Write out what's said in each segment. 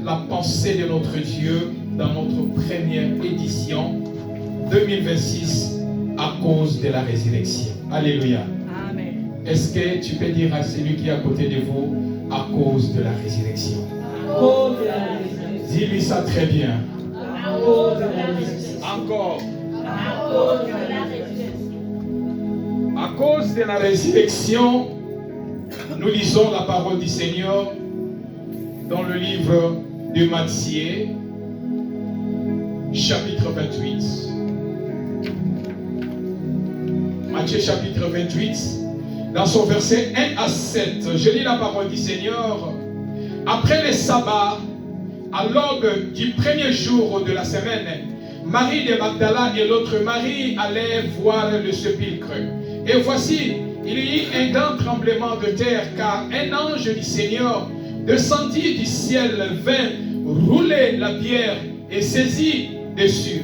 La pensée de notre Dieu dans notre première édition 2026 à cause de la résurrection. Alléluia. Amen. Est-ce que tu peux dire à celui qui est à côté de vous à cause de la résurrection? À cause de la résurrection. Dis-lui ça très bien. À cause de la résurrection. Encore. À cause de la résurrection. À cause de la résurrection, nous lisons la parole du Seigneur dans le livre de Matthieu, chapitre 28. Matthieu chapitre 28, dans son verset 1 à 7. Je lis la parole du Seigneur. Après le sabbat, à l'aube du premier jour de la semaine, Marie de Magdala et l'autre Marie allaient voir le sépulcre. Et voici, il y eut un grand tremblement de terre, car un ange du Seigneur descendit du ciel, vint rouler la pierre et saisit dessus,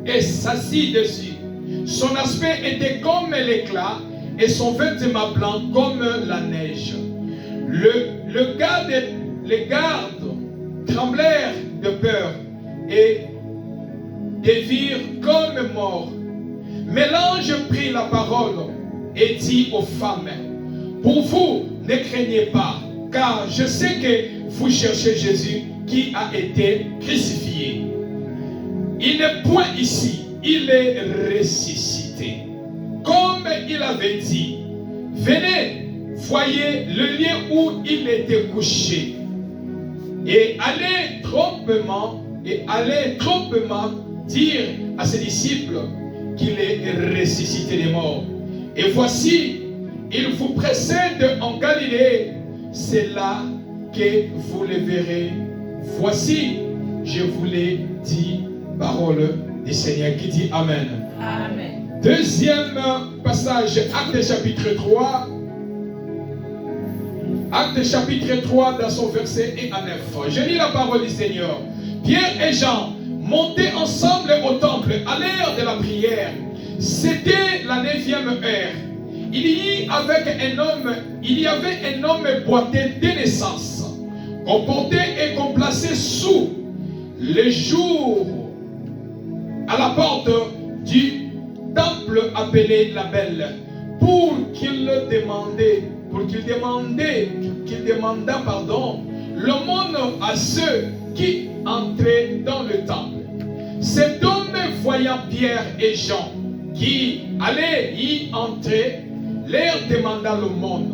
et s'assit dessus. Son aspect était comme l'éclat, et son vêtement blanc comme la neige. Les gardes tremblèrent de peur, et les virent comme morts. Mais l'ange prit la parole et dit aux femmes, pour vous, ne craignez pas, car je sais que vous cherchez Jésus qui a été crucifié. Il n'est point ici, il est ressuscité. Comme il avait dit, venez, voyez le lieu où il était couché. Et allez trompement dire à ses disciples qu'il est ressuscité des morts. Et voici, il vous précède en Galilée. C'est là que vous le verrez. Voici, je vous l'ai dit, parole du Seigneur qui dit Amen. Amen. Deuxième passage, Actes chapitre 3. Actes chapitre 3 dans son verset 1 à 9. Je lis la parole du Seigneur. Pierre et Jean montaient ensemble au temple à l'heure de la prière. C'était la 9e heure. Il y avait un homme boité de naissance, qu'on portait et qu'on plaçait sous les jours à la porte du temple appelé la Belle, pour qu'il demandât l'aumône à ceux qui entraient dans le temple. Cet homme, voyant Pierre et Jean qui allaient y entrer, leur demanda l'aumône.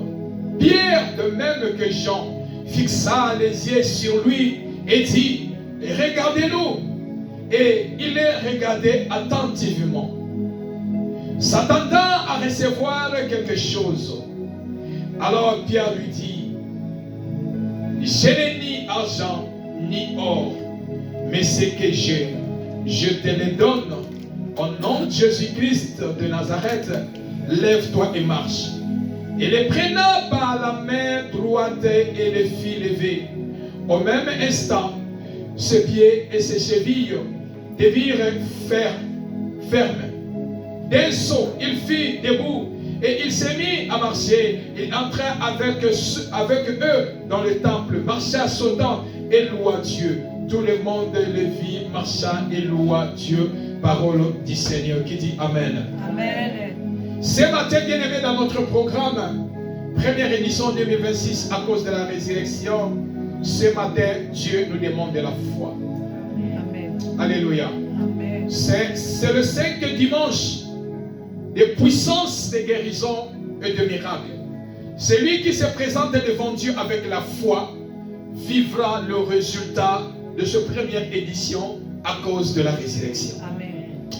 Pierre, de même que Jean, fixa les yeux sur lui et dit, regardez-nous. Et il les regardait attentivement, s'attendant à recevoir quelque chose. Alors Pierre lui dit, je n'ai ni argent ni or, mais ce que j'ai, je te le donne. Au nom de Jésus-Christ de Nazareth, lève-toi et marche. Et les prenant par la main droite et les fit lever. Au même instant, ses pieds et ses chevilles devinrent fermes. D'un saut, il fit debout et il s'est mis à marcher. Il entra avec eux dans le temple, marcha sautant et loua Dieu. Tout le monde le vit, marcha et loua Dieu. Parole du Seigneur qui dit Amen. Amen. Ce matin, bien-aimés, dans notre programme, première édition 2026 à cause de la résurrection, ce matin, Dieu nous demande de la foi. Amen. Alléluia. Amen. C'est le 5 dimanche de puissance, de guérison et de miracles. Celui qui se présente devant Dieu avec la foi vivra le résultat de cette première édition à cause de la résurrection. Amen.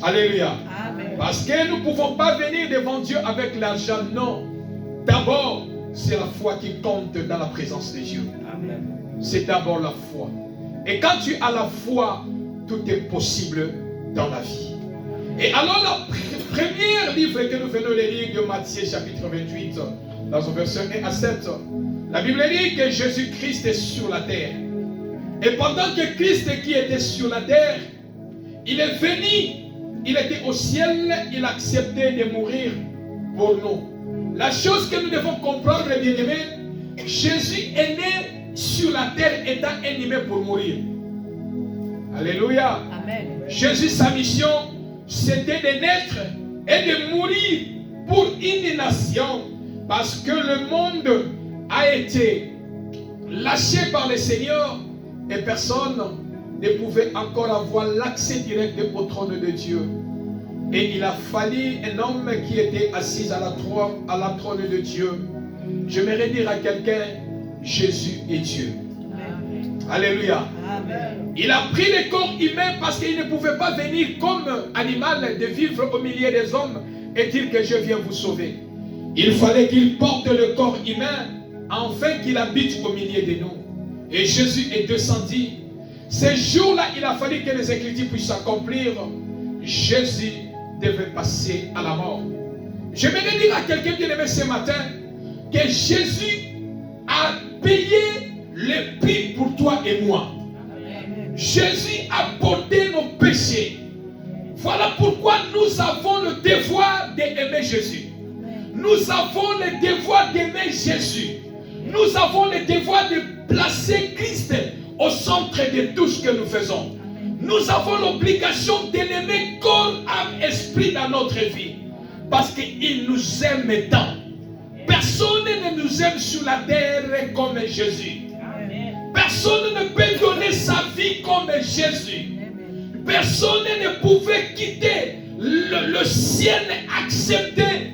Alléluia. Amen. Parce que nous ne pouvons pas venir devant Dieu avec l'argent, non. D'abord, c'est la foi qui compte dans la présence de Dieu. Amen. C'est d'abord la foi. Et quand tu as la foi, tout est possible dans la vie. Et alors, le premier livre que nous venons de lire de Matthieu chapitre 28, dans son verset 1 à 7, la Bible dit que Jésus-Christ est sur la terre. Et pendant que Christ qui était sur la terre, il est venu, il était au ciel, il a accepté de mourir pour nous. La chose que nous devons comprendre, bien-aimés, Jésus est né sur la terre étant un humain pour mourir. Alléluia. Amen. Jésus, sa mission, c'était de naître et de mourir pour une nation. Parce que le monde a été lâché par le Seigneur et personne ne pouvait encore avoir l'accès direct au trône de Dieu. Et il a fallu un homme qui était assis à la trône de Dieu. J'aimerais dire à quelqu'un, Jésus est Dieu. Amen. Alléluia. Amen. Il a pris le corps humain parce qu'il ne pouvait pas venir comme animal de vivre au milieu des hommes et dire que je viens vous sauver. Il fallait qu'il porte le corps humain afin qu'il habite au milieu de nous. Et Jésus est descendu. Ce jour-là, il a fallu que les Écritures puissent s'accomplir. Jésus devait passer à la mort. Je vais dire à quelqu'un bien aimé ce matin que Jésus a payé le prix pour toi et moi. Amen. Jésus a porté nos péchés. Voilà pourquoi nous avons le devoir d'aimer Jésus. Nous avons le devoir d'aimer Jésus. Nous avons le devoir de placer Christ au centre de tout ce que nous faisons. Nous avons l'obligation de l'aimer corps, âme, esprit dans notre vie. Parce qu'il nous aime tant. Personne ne nous aime sur la terre comme Jésus. Personne ne peut donner sa vie comme Jésus. Personne ne pouvait quitter le ciel et accepter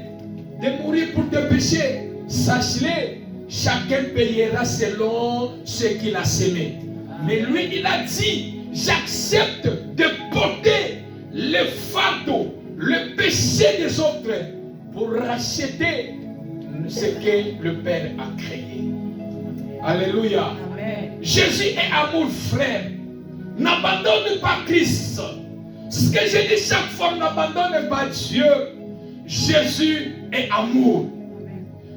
de mourir pour tes péchés. Sache-le, chacun payera selon ce qu'il a semé. Mais lui, il a dit, j'accepte de porter le fardeau, le péché des autres pour racheter ce que le Père a créé. Alléluia. Amen. Jésus est amour, frère. N'abandonne pas Christ. Ce que je dis chaque fois, n'abandonne pas Dieu. Jésus est amour.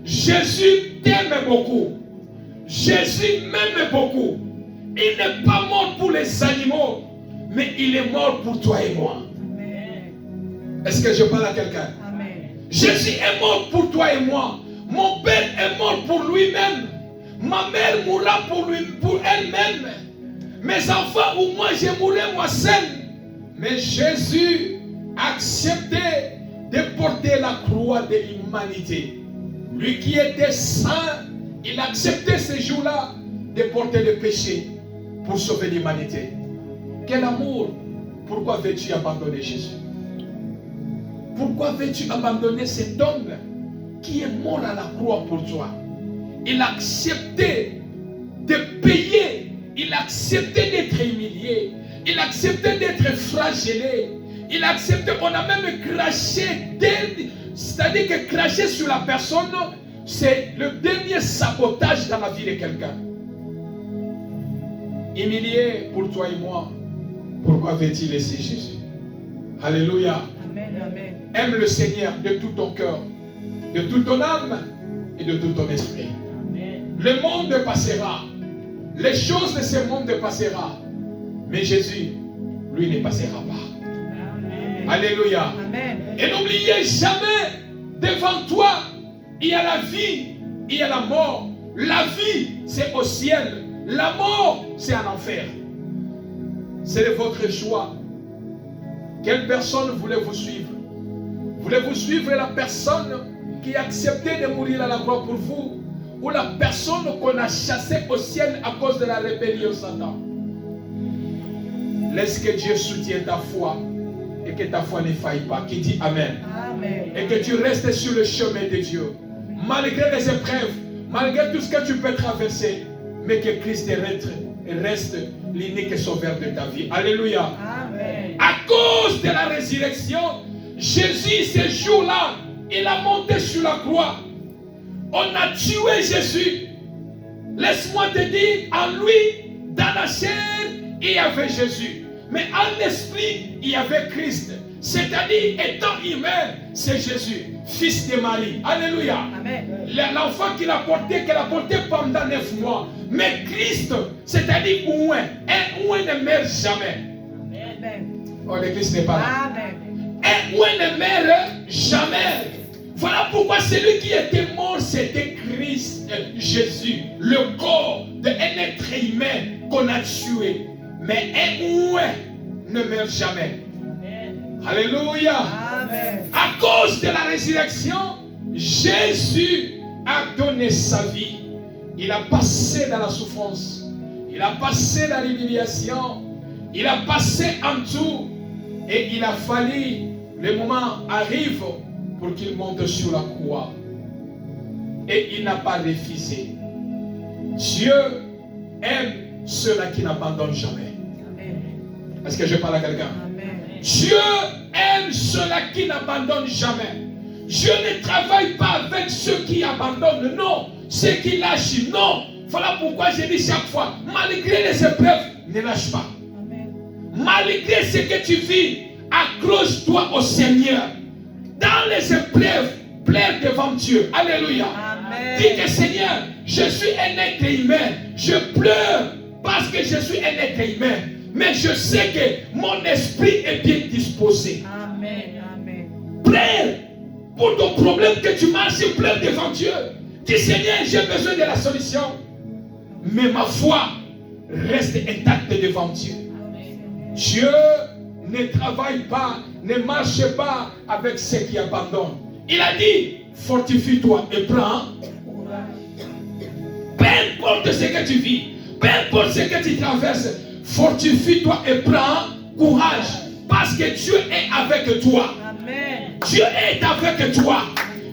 Jésus t'aime beaucoup. Jésus m'aime beaucoup. Il n'est pas mort pour les animaux, mais il est mort pour toi et moi. Amen. Est-ce que je parle à quelqu'un? Amen. Jésus est mort pour toi et moi. Mon père est mort pour lui-même. Ma mère mourra pour lui, pour elle-même. Mes enfants ou moi, je mourrai moi seul. Mais Jésus a accepté de porter la croix de l'humanité. Lui qui était saint, il a accepté ce jour-là de porter le péché pour sauver l'humanité. Quel amour! Pourquoi veux-tu abandonner Jésus? Pourquoi veux-tu abandonner cet homme qui est mort à la croix pour toi? Il a accepté de payer. Il a accepté d'être humilié. Il a accepté d'être flagellé. Il a accepté, on a même craché. C'est-à-dire que cracher sur la personne, c'est le dernier sabotage dans la vie de quelqu'un. Humilié pour toi et moi. Pourquoi veux-tu laisser Jésus? Alléluia. Amen. Amen. Aime le Seigneur de tout ton cœur, de toute ton âme et de tout ton esprit. Le monde passera. Les choses de ce monde passera. Mais Jésus, lui, ne passera pas. Amen. Alléluia. Amen. Et n'oubliez jamais, devant toi, il y a la vie, il y a la mort. La vie, c'est au ciel. La mort, c'est en enfer. C'est votre choix. Quelle personne voulez-vous suivre? Voulez-vous suivre la personne qui a accepté de mourir à la croix pour vous? Ou la personne qu'on a chassée au ciel à cause de la rébellion Satan? Laisse que Dieu soutienne ta foi et que ta foi ne faille pas. Qui dit Amen. Amen. Et que tu restes sur le chemin de Dieu. Malgré les épreuves, malgré tout ce que tu peux traverser, mais que Christ reste l'unique sauveur de ta vie. Alléluia. Amen. À cause de la résurrection, Jésus, ce jour-là, il a monté sur la croix. On a tué Jésus. Laisse-moi te dire, en lui, dans la chair, il y avait Jésus. Mais en l'esprit, il y avait Christ. C'est-à-dire, étant humain, c'est Jésus, fils de Marie. Alléluia. Amen. L'enfant qu'elle a porté pendant 9 mois. Mais Christ, c'est-à-dire ouin. Un ouin ne meurt jamais. Amen. Oh, l'église n'est pas là. Amen. Un ouin ne meurt jamais. Voilà pourquoi celui qui était mort, c'était Christ, Jésus, le corps d'un être humain qu'on a tué. Mais un ouin ne meurt jamais. Alléluia. Amen. À cause de la résurrection, Jésus a donné sa vie. Il a passé dans la souffrance. Il a passé dans l'humiliation. Il a passé en tout. Et il a fallu, le moment arrive pour qu'il monte sur la croix. Et il n'a pas refusé. Dieu aime ceux-là qui n'abandonnent jamais. Est-ce que je parle à quelqu'un? Dieu aime ceux-là qui n'abandonnent jamais. Dieu ne travaille pas avec ceux qui abandonnent, non. Ceux qui lâchent, non. Voilà pourquoi je dis chaque fois, malgré les épreuves, ne lâche pas. Malgré ce que tu vis, accroche-toi au Seigneur. Dans les épreuves, pleure devant Dieu. Alléluia. Amen. Dis que Seigneur, je suis un être humain. Je pleure parce que je suis un être humain. Mais je sais que mon esprit est bien disposé. Amen. Amen. Pleure pour ton problème que tu marches, pleure devant Dieu. Dis Seigneur, j'ai besoin de la solution. Mais ma foi reste intacte devant Dieu. Dieu ne travaille pas, ne marche pas avec ceux qui abandonnent. Il a dit, fortifie-toi et prends. Peu importe ce que tu vis, peu importe ce que tu traverses, fortifie-toi et prends courage. Parce que Dieu est avec toi. Amen. Dieu est avec toi.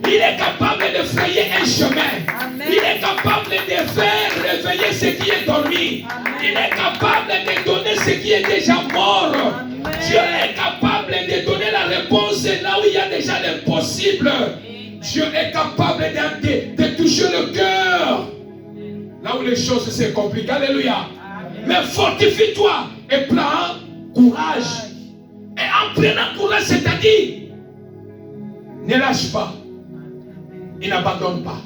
Il est capable de frayer un chemin. Amen. Il est capable de faire réveiller ce qui est dormi. Amen. Il est capable de donner ce qui est déjà mort. Amen. Dieu est capable de donner la réponse là où il y a déjà l'impossible. Dieu est capable de toucher le cœur là où les choses se compliquent. Alléluia. Amen. Mais fortifie-toi et prends courage. Et en prenant courage, c'est-à-dire, ne lâche pas. Il n'abandonne pas.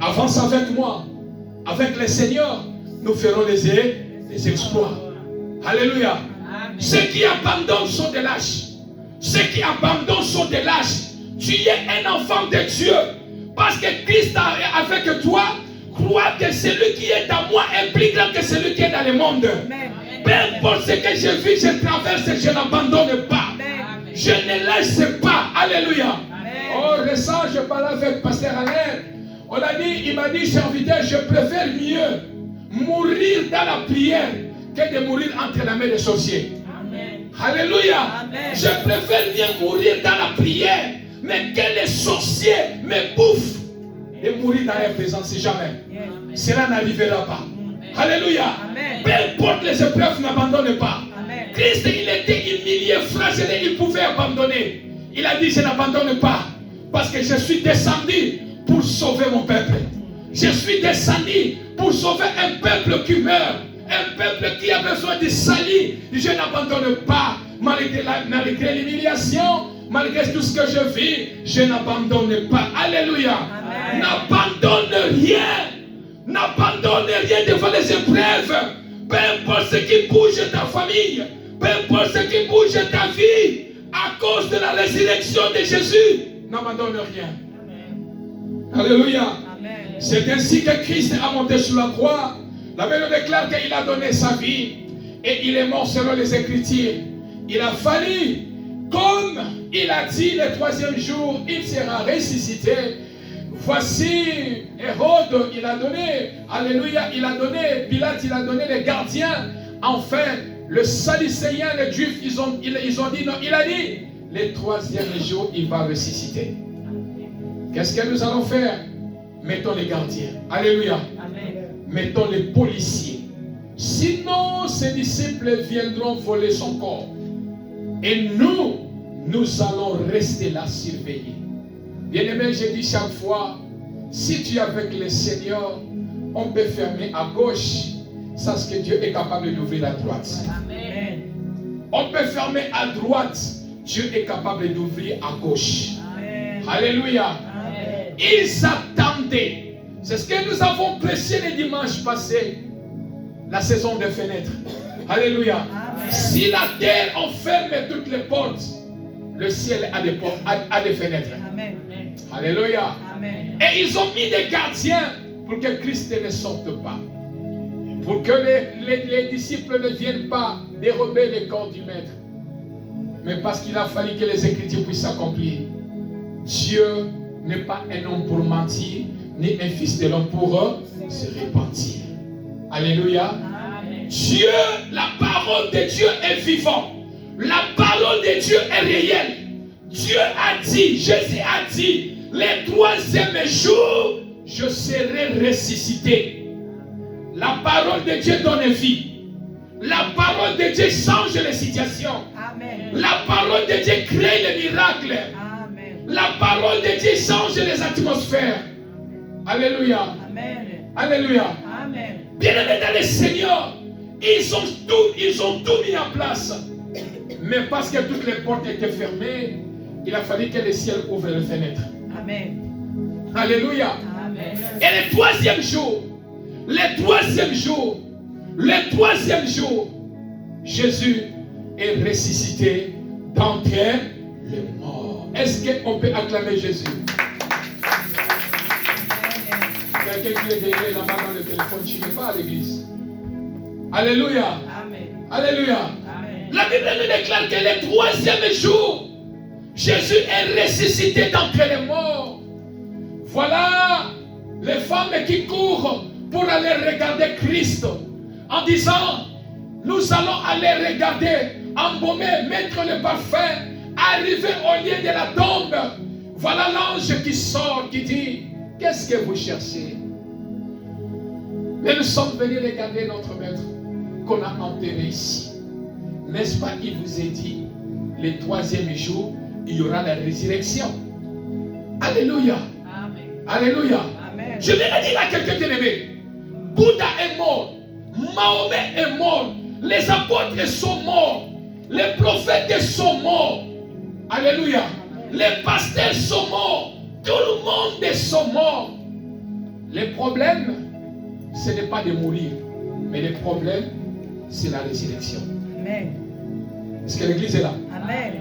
Avance avec moi. Avec le Seigneur, nous ferons les exploits. Alléluia. Amen. Ceux qui abandonnent sont des lâches. Ceux qui abandonnent sont des lâches. Tu es un enfant de Dieu. Parce que Christ est avec toi. Crois que celui qui est en moi est plus grand que celui qui est dans le monde. Amen. Peu importe ce que je vis, je traverse, je n'abandonne pas. Amen. Je ne laisse pas. Alléluia. Amen. Oh, récemment, je parlais avec Pasteur Alain. On a dit, il m'a dit, serviteur, je préfère mieux mourir dans la prière que de mourir entre la main des sorciers. Amen. Alléluia. Amen. Je préfère bien mourir dans la prière, mais que les sorciers me bouffent et mourir dans leur présence, jamais. Yes. Cela n'arrivera pas. Alléluia. Amen. Peu importe les épreuves, n'abandonne pas. Amen. Christ, il était humilié, flagellé, il pouvait abandonner. Il a dit, je n'abandonne pas, parce que je suis descendu pour sauver mon peuple. Je suis descendu pour sauver un peuple qui meurt, un peuple qui a besoin de salut. Je n'abandonne pas, malgré l'humiliation, malgré tout ce que je vis, je n'abandonne pas. Alléluia. Amen. N'abandonne rien. N'abandonne rien devant les épreuves. Peu importe ce qui bouge ta famille, peu importe ce qui bouge ta vie, à cause de la résurrection de Jésus, n'abandonne rien. Alléluia. Amen. C'est ainsi que Christ a monté sur la croix. La Bible déclare qu'il a donné sa vie et il est mort selon les Écritures. Il a fallu, comme il a dit le troisième jour, il sera ressuscité. Voici Hérode, il a donné, alléluia, il a donné, Pilate, il a donné les gardiens. Enfin, le Sadducéen, les Juifs, ils ont dit non, il a dit, le troisième jour, il va ressusciter. Qu'est-ce que nous allons faire? Mettons les gardiens. Alléluia. Amen. Mettons les policiers. Sinon, ses disciples viendront voler son corps. Et nous allons rester là surveiller. Bien-aimé, je dis chaque fois, si tu es avec le Seigneur, on peut fermer à gauche. Sache que Dieu est capable d'ouvrir à droite. Amen. On peut fermer à droite. Dieu est capable d'ouvrir à gauche. Amen. Alléluia. Amen. Ils attendaient. C'est ce que nous avons prêché le dimanche passé. La saison des fenêtres. Alléluia. Amen. Si la terre enferme toutes les portes, le ciel a des portes, a des fenêtres. Amen. Alléluia. Amen. Et ils ont mis des gardiens pour que Christ ne sorte pas. Pour que les disciples ne viennent pas dérober les corps du maître. Mais parce qu'il a fallu que les Écritures puissent s'accomplir. Dieu n'est pas un homme pour mentir, ni un fils de l'homme pour se repentir. Alléluia. Amen. Dieu, la parole de Dieu est vivante. La parole de Dieu est réelle. Dieu a dit, Jésus a dit, le troisième jour, je serai ressuscité. La parole de Dieu donne vie. La parole de Dieu change les situations. Amen. La parole de Dieu crée les miracles. Amen. La parole de Dieu change les atmosphères. Alléluia. Amen. Alléluia. Amen. Bien-aimés dans le Seigneur, ils ont tout mis en place. Mais parce que toutes les portes étaient fermées, il a fallu que le ciel ouvre les fenêtres. Amen. Alléluia. Amen. Et le troisième jour, Jésus est ressuscité d'entre les morts. Est-ce qu'on peut acclamer Jésus? Quelqu'un qui est derrière là-bas dans le téléphone, tu n'es pas à l'église. Alléluia. Amen. Alléluia. Amen. La Bible nous déclare que le troisième jour, Jésus est ressuscité d'entre les morts. Voilà les femmes qui courent pour aller regarder Christ en disant, nous allons aller regarder, embaumer, mettre le parfum, arriver au lieu de la tombe. Voilà l'ange qui sort, qui dit, qu'est-ce que vous cherchez? Mais nous sommes venus regarder notre maître qu'on a enterré ici. N'est-ce pas, il vous a dit, le troisième jour, il y aura la résurrection. Alléluia. Amen. Alléluia. Amen. Je vais le dire à quelqu'un qui est aimé. Bouddha est mort. Mahomet est mort. Les apôtres sont morts. Les prophètes sont morts. Alléluia. Les pasteurs sont morts. Tout le monde est mort. Le problème, ce n'est pas de mourir. Mais le problème, c'est la résurrection. Amen. Est-ce que l'église est là? Amen.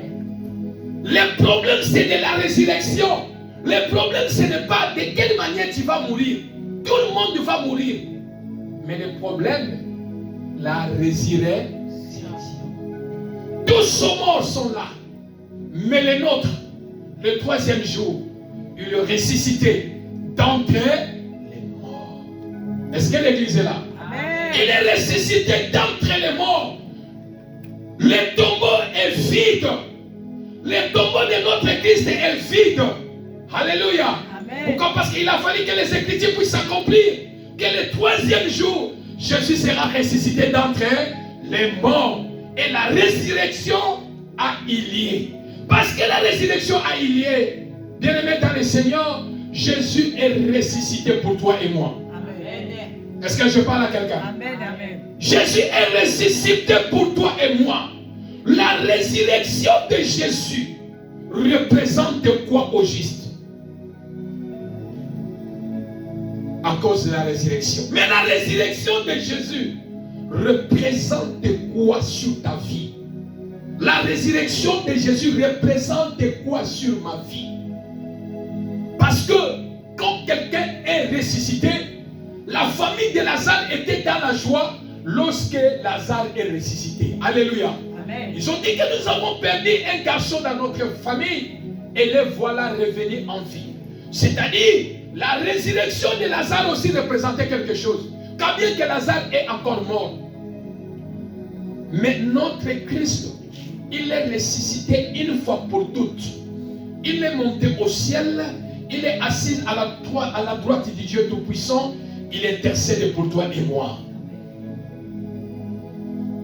Le problème, c'est de la résurrection. Le problème, ce n'est pas de quelle manière tu vas mourir. Tout le monde va mourir. Mais le problème, la résurrection. Tous sont morts sont là. Mais les nôtres, le troisième jour, il est ressuscité d'entre les morts. Est-ce que l'église est là? Amen. Il est ressuscité d'entre les morts. Le tombeau est vide. Le tombeau de notre Christ est vide. Alléluia. Amen. Pourquoi? Parce qu'il a fallu que les Écritures puissent s'accomplir. Que le troisième jour, Jésus sera ressuscité d'entre les morts. Et la résurrection a eu lieu. Parce que la résurrection a eu lieu, bien-aimé dans le Seigneur, Jésus est ressuscité pour toi et moi. Amen. Est-ce que je parle à quelqu'un? Amen. Amen. Jésus est ressuscité pour toi et moi. La résurrection de Jésus représente quoi au juste? À cause de la résurrection. Mais la résurrection de Jésus représente quoi sur ta vie? La résurrection de Jésus représente quoi sur ma vie? Parce que quand quelqu'un est ressuscité, la famille de Lazare était dans la joie lorsque Lazare est ressuscité. Alléluia. Amen. Ils ont dit que nous avons perdu un garçon dans notre famille et le voilà revenu en vie. C'est-à-dire, la résurrection de Lazare aussi représentait quelque chose. Quand bien que Lazare est encore mort. Mais notre Christ, il est ressuscité une fois pour toutes. Il est monté au ciel. Il est assis à la droite du Dieu Tout-Puissant. Il intercède pour toi et moi.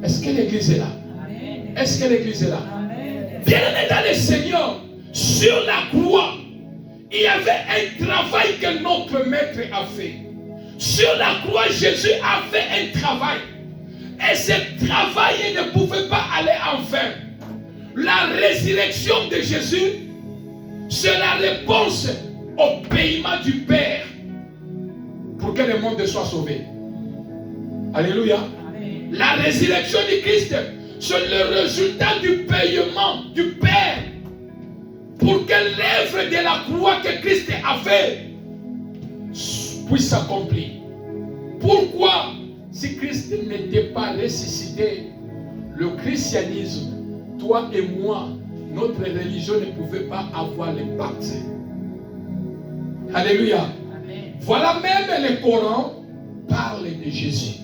Est-ce que l'église est là? Amen. Est-ce que l'église est là? Amen. Bien-aimé dans le Seigneur, sur la croix, il y avait un travail que notre maître a fait. Sur la croix, Jésus a fait un travail. Et ce travail ne pouvait pas aller en vain. La résurrection de Jésus, c'est la réponse au paiement du Père pour que le monde soit sauvé. Alléluia. Amen. La résurrection du Christ, c'est le résultat du paiement du Père pour que l'œuvre de la croix que Christ a fait puisse s'accomplir. Pourquoi, si Christ n'était pas ressuscité, le christianisme, toi et moi, notre religion ne pouvait pas avoir l'impact. Alléluia. Amen. Voilà même le Coran parle de Jésus.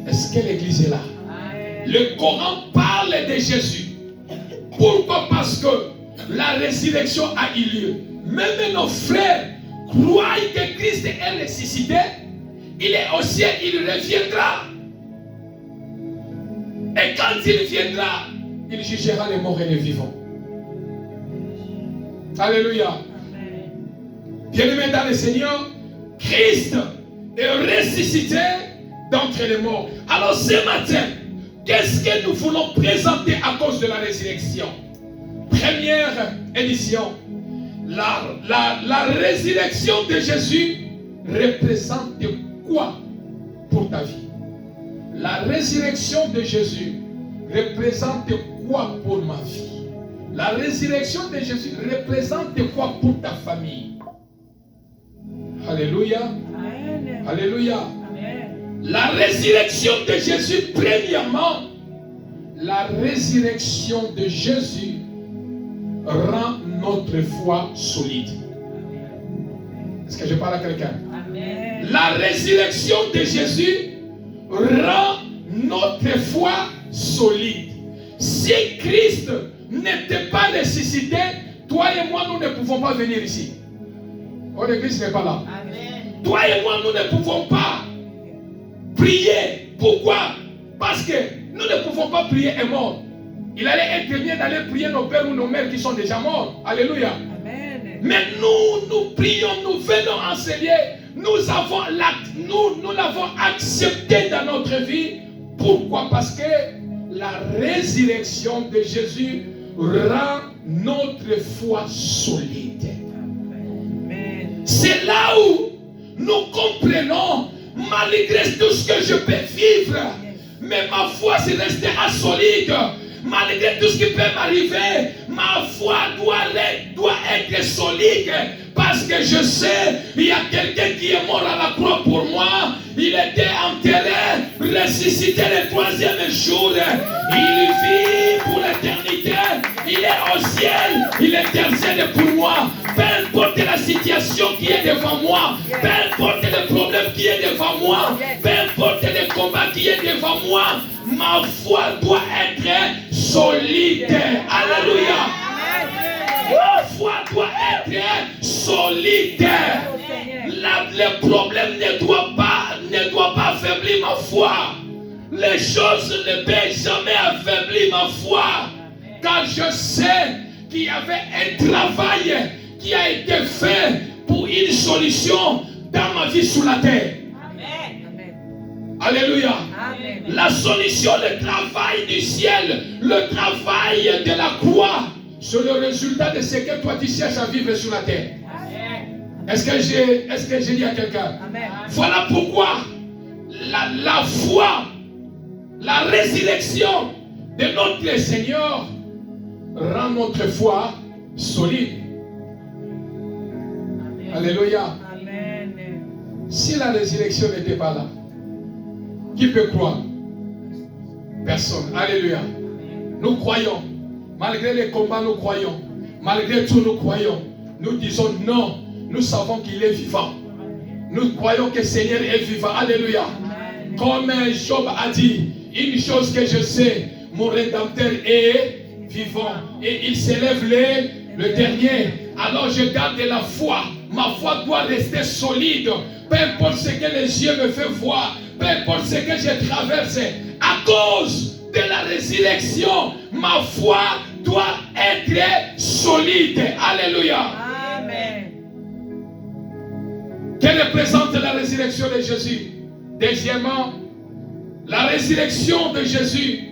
Est-ce que l'église est là? Amen. Le Coran parle de Jésus. Pourquoi? Parce que la résurrection a eu lieu. Même nos frères croient que Christ est ressuscité. Il est au ciel, il reviendra. Et quand il viendra, il jugera les morts et les vivants. Alléluia. Amen. Bien-aimés dans le Seigneur, Christ est ressuscité d'entre les morts. Alors ce matin, qu'est-ce que nous voulons présenter à cause de la résurrection? Première édition. La résurrection de Jésus représente quoi pour ta vie? La résurrection de Jésus représente quoi pour ma vie? La résurrection de Jésus représente quoi pour ta famille? Alléluia. Amen. Alléluia. Amen. La résurrection de Jésus, premièrement, la résurrection de Jésus rend notre foi solide. Est-ce que je parle à quelqu'un? Amen. La résurrection de Jésus rend notre foi solide. Si Christ n'était pas ressuscité, toi et moi, nous ne pouvons pas venir ici. Oh, l'église n'est pas là. Amen. Toi et moi, nous ne pouvons pas prier. Pourquoi? Parce que nous ne pouvons pas prier un mort. Il allait être mieux d'aller prier nos pères ou nos mères qui sont déjà morts. Alléluia. Amen. Mais nous prions, nous venons enseigner. Nous l'avons accepté dans notre vie. Pourquoi? Parce que la résurrection de Jésus rend notre foi solide. Amen. C'est là où nous comprenons, malgré tout ce que je peux vivre, mais ma foi restera solide. Malgré tout ce qui peut m'arriver, ma foi doit être solide. Parce que je sais, il y a quelqu'un qui est mort à la croix pour moi. Il était enterré, ressuscité le troisième jour. Il vit pour l'éternité. Il est au ciel. Il intercède pour moi. Peu importe la situation qui est devant moi. Peu importe le problème qui est devant moi. Peu importe le combat qui est devant moi. Ma foi doit être solide. Alléluia. Ma foi doit être solide. Le problème ne doit pas affaiblir ma foi. Les choses ne peuvent jamais affaiblir ma foi. Car je sais qu'il y avait un travail qui a été fait pour une solution dans ma vie sur la terre. Alléluia. Amen. La solution, le travail du ciel, le travail de la croix, c'est le résultat de ce que toi tu cherches à vivre sur la terre. Est-ce que j'ai dit à quelqu'un? Amen. Voilà pourquoi la foi, la résurrection de notre Seigneur rend notre foi solide. Alléluia. Amen. Si la résurrection n'était pas là, qui peut croire? Personne. Alléluia. Nous croyons. Malgré les combats, nous croyons. Malgré tout, nous croyons. Nous disons non. Nous savons qu'il est vivant. Nous croyons que le Seigneur est vivant. Alléluia. Comme Job a dit, une chose que je sais, mon Rédempteur est vivant. Et il s'élève le dernier. Alors je garde la foi. Ma foi doit rester solide. Peu importe ce que les yeux me font voir. Peu importe ce que je traverse. À cause de la résurrection, ma foi doit être solide. Alléluia. Amen. Que représente la résurrection de Jésus? Deuxièmement, la résurrection de Jésus,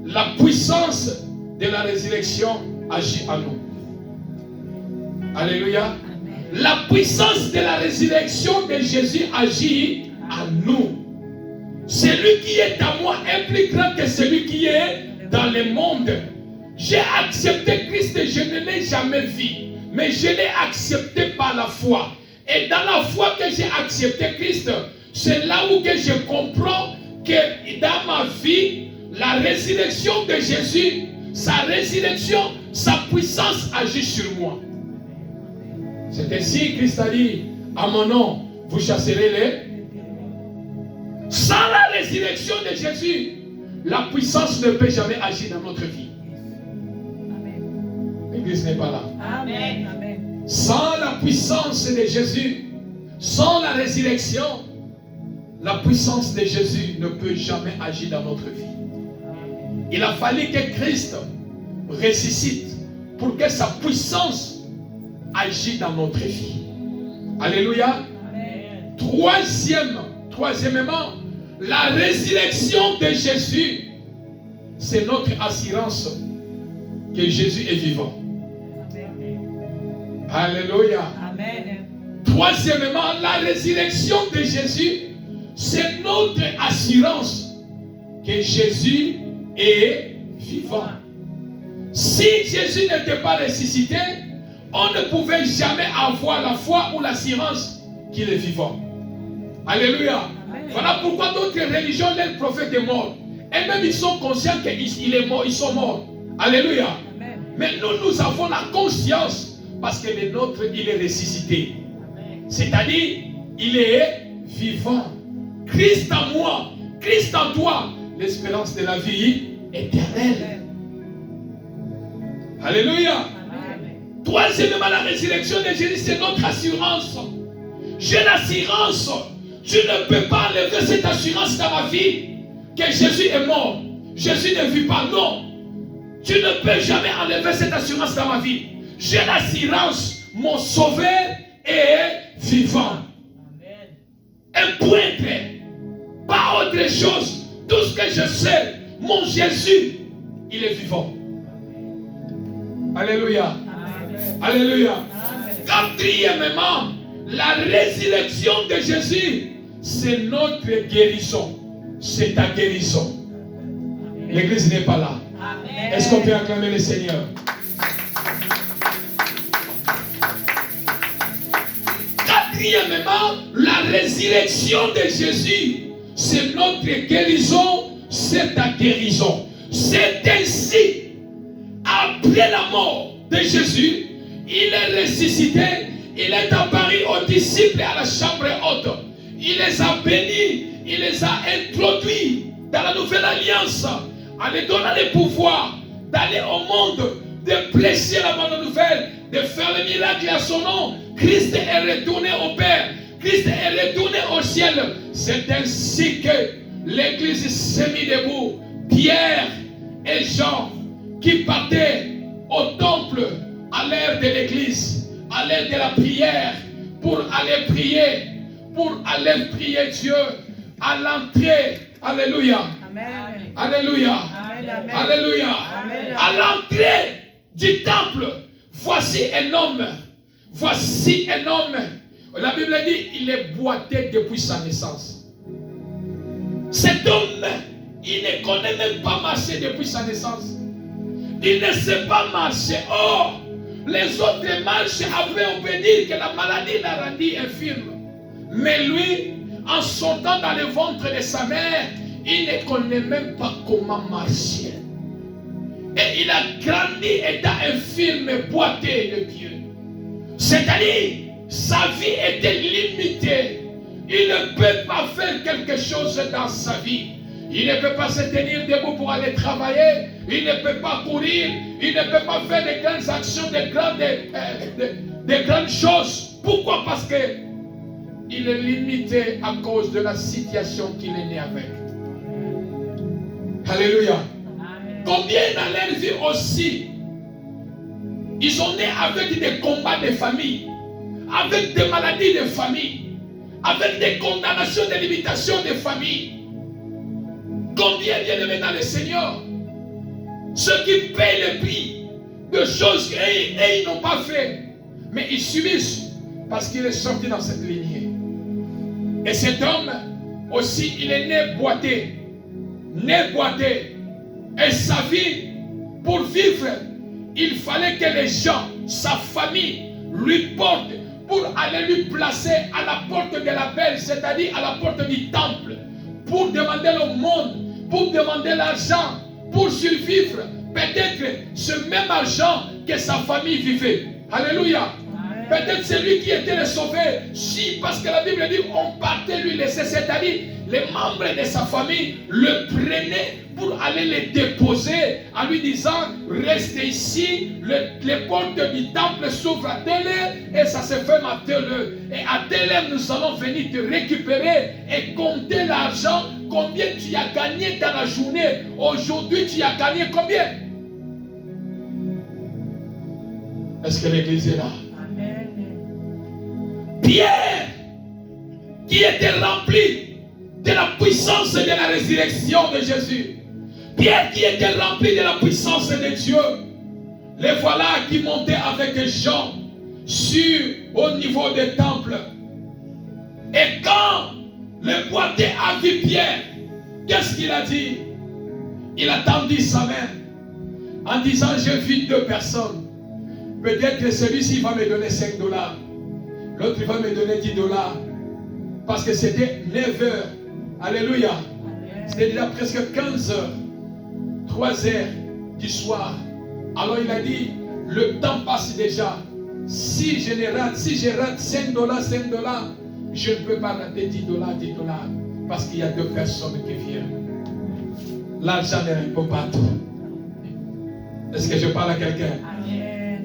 la puissance de la résurrection agit en nous. Alléluia. La puissance de la résurrection de Jésus agit en nous. Celui qui est à moi est plus grand que celui qui est dans le monde. J'ai accepté Christ et je ne l'ai jamais vu. Mais je l'ai accepté par la foi. Et dans la foi que j'ai accepté Christ, c'est là où que je comprends que dans ma vie, la résurrection de Jésus, sa résurrection, sa puissance agit sur moi. C'est ainsi que Christ a dit, à mon nom, vous chasserez les... Sans la résurrection de Jésus, la puissance ne peut jamais agir dans notre vie. L'Église n'est pas là. Amen. Amen. Sans la puissance de Jésus, sans la résurrection, la puissance de Jésus ne peut jamais agir dans notre vie. Il a fallu que Christ ressuscite pour que sa puissance agisse dans notre vie. Alléluia. Amen. Troisièmement, la résurrection de Jésus, c'est notre assurance que Jésus est vivant. Alléluia. Amen. Troisièmement, la résurrection de Jésus, c'est notre assurance que Jésus est vivant. Si Jésus n'était pas ressuscité, on ne pouvait jamais avoir la foi ou l'assurance qu'il est vivant. Alléluia. Amen. Voilà pourquoi d'autres religions, les prophètes est mort. Et même ils sont conscients qu'il est mort, ils sont morts. Alléluia. Amen. Mais nous avons la conscience parce que le nôtre, il est ressuscité. C'est-à-dire, il est vivant. Christ en moi, Christ en toi, l'espérance de la vie éternelle. Alléluia. Amen. Troisièmement, la résurrection de Jésus, c'est notre assurance. J'ai l'assurance. Tu ne peux pas enlever cette assurance dans ma vie que Jésus est mort. Jésus ne vit pas. Non. Tu ne peux jamais enlever cette assurance dans ma vie. J'ai l'assurance. Mon sauveur est vivant. Un pointre. Pas autre chose. Tout ce que je sais, mon Jésus, il est vivant. Alléluia. Amen. Alléluia. Amen. Quatrièmement, la résurrection de Jésus, c'est notre guérison. C'est ta guérison. L'église n'est pas là. Amen. Est-ce qu'on peut acclamer le Seigneur? Quatrièmement, la résurrection de Jésus, c'est notre guérison, c'est ta guérison. C'est ainsi, après la mort de Jésus, il est ressuscité, il est apparu aux disciples à la chambre haute. Il les a bénis, il les a introduits dans la nouvelle alliance, en les donnant le pouvoir d'aller au monde, de prêcher la bonne nouvelle, de faire le miracle à son nom. Christ est retourné au Père, Christ est retourné au ciel. C'est ainsi que l'Église s'est mise debout. Pierre et Jean qui partaient au temple à l'heure de l'Église, à l'heure de la prière, pour aller prier Dieu à l'entrée. Alléluia. Amen. Alléluia. Amen. Amen. Alléluia. Amen. À l'entrée du temple, voici un homme. Voici un homme. La Bible dit, il est boité depuis sa naissance. Cet homme, il ne connaît même pas marcher depuis sa naissance. Il ne sait pas marcher. Oh, les autres marchent après on peut dire que la maladie l'a rendu infirme. Mais lui, en sortant dans le ventre de sa mère, il ne connaît même pas comment marcher. Et il a grandi étant infirme, boité de Dieu. C'est-à-dire, sa vie était limitée. Il ne peut pas faire quelque chose dans sa vie. Il ne peut pas se tenir debout pour aller travailler. Il ne peut pas courir. Il ne peut pas faire de grandes actions, de grandes choses. Pourquoi? Parce que il est limité à cause de la situation qu'il est né avec. Alléluia. Amen. Combien dans leur vie aussi, ils sont nés avec des combats de famille, avec des maladies de famille, avec des condamnations, des limitations de famille. Combien bien-aimés dans le Seigneur, ceux qui payent le prix de choses qu'ils n'ont pas fait, mais ils subissent parce qu'il est sorti dans cette lignée. Et cet homme aussi, il est né boité, et sa vie, pour vivre, il fallait que les gens, sa famille, lui portent pour aller lui placer à la porte de la belle, c'est-à-dire à la porte du temple, pour demander le monde, pour demander l'argent, pour survivre. Peut-être ce même argent que sa famille vivait. Alléluia. Peut-être c'est lui qui était le sauveur. Si, parce que la Bible dit, on partait lui laisser, c'est-à-dire les membres de sa famille le prenaient pour aller les déposer en lui disant, restez ici, les portes du temple s'ouvrent à telle heure et ça se ferme à telle heure. Et à telle heure, nous allons venir te récupérer et compter l'argent, combien tu as gagné dans la journée. Aujourd'hui, tu as gagné combien? Est-ce que l'église est là? Pierre, qui était rempli de la puissance de la résurrection de Jésus. Pierre qui était rempli de la puissance de Dieu. Les voilà qui montaient avec Jean au niveau des temples. Et quand le boiteux a vu Pierre, qu'est-ce qu'il a dit? Il a tendu sa main en disant, j'ai vu deux personnes. Peut-être que celui-ci va me donner $5. L'autre va me donner $10. Parce que c'était 9 heures. Alléluia. C'était déjà presque 15 heures. 3 heures du soir. Alors il a dit, le temps passe déjà. Si je rate $5, je ne peux pas rater $10. Parce qu'il y a deux personnes qui viennent. L'argent ne répond pas à tout. Est-ce que je parle à quelqu'un?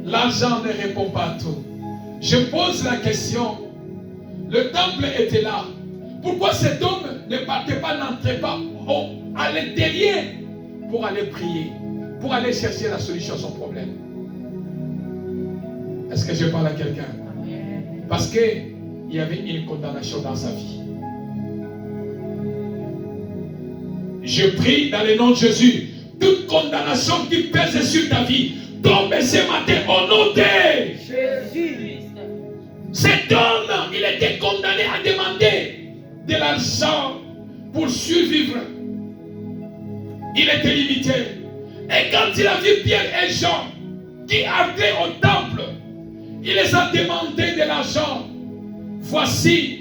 L'argent ne répond pas à tout. Je pose la question. Le temple était là. Pourquoi cet homme ne partait pas, n'entrait pas à l'intérieur pour aller prier, pour aller chercher la solution à son problème? Est-ce que je parle à quelqu'un? Parce qu'il y avait une condamnation dans sa vie. Je prie dans le nom de Jésus. Toute condamnation qui pèse sur ta vie, tombe ce matin au nom de Jésus. Cet homme, il était condamné à demander de l'argent pour survivre. Il était limité. Et quand il a vu Pierre et Jean qui entraient au temple, il les a demandé de l'argent. Voici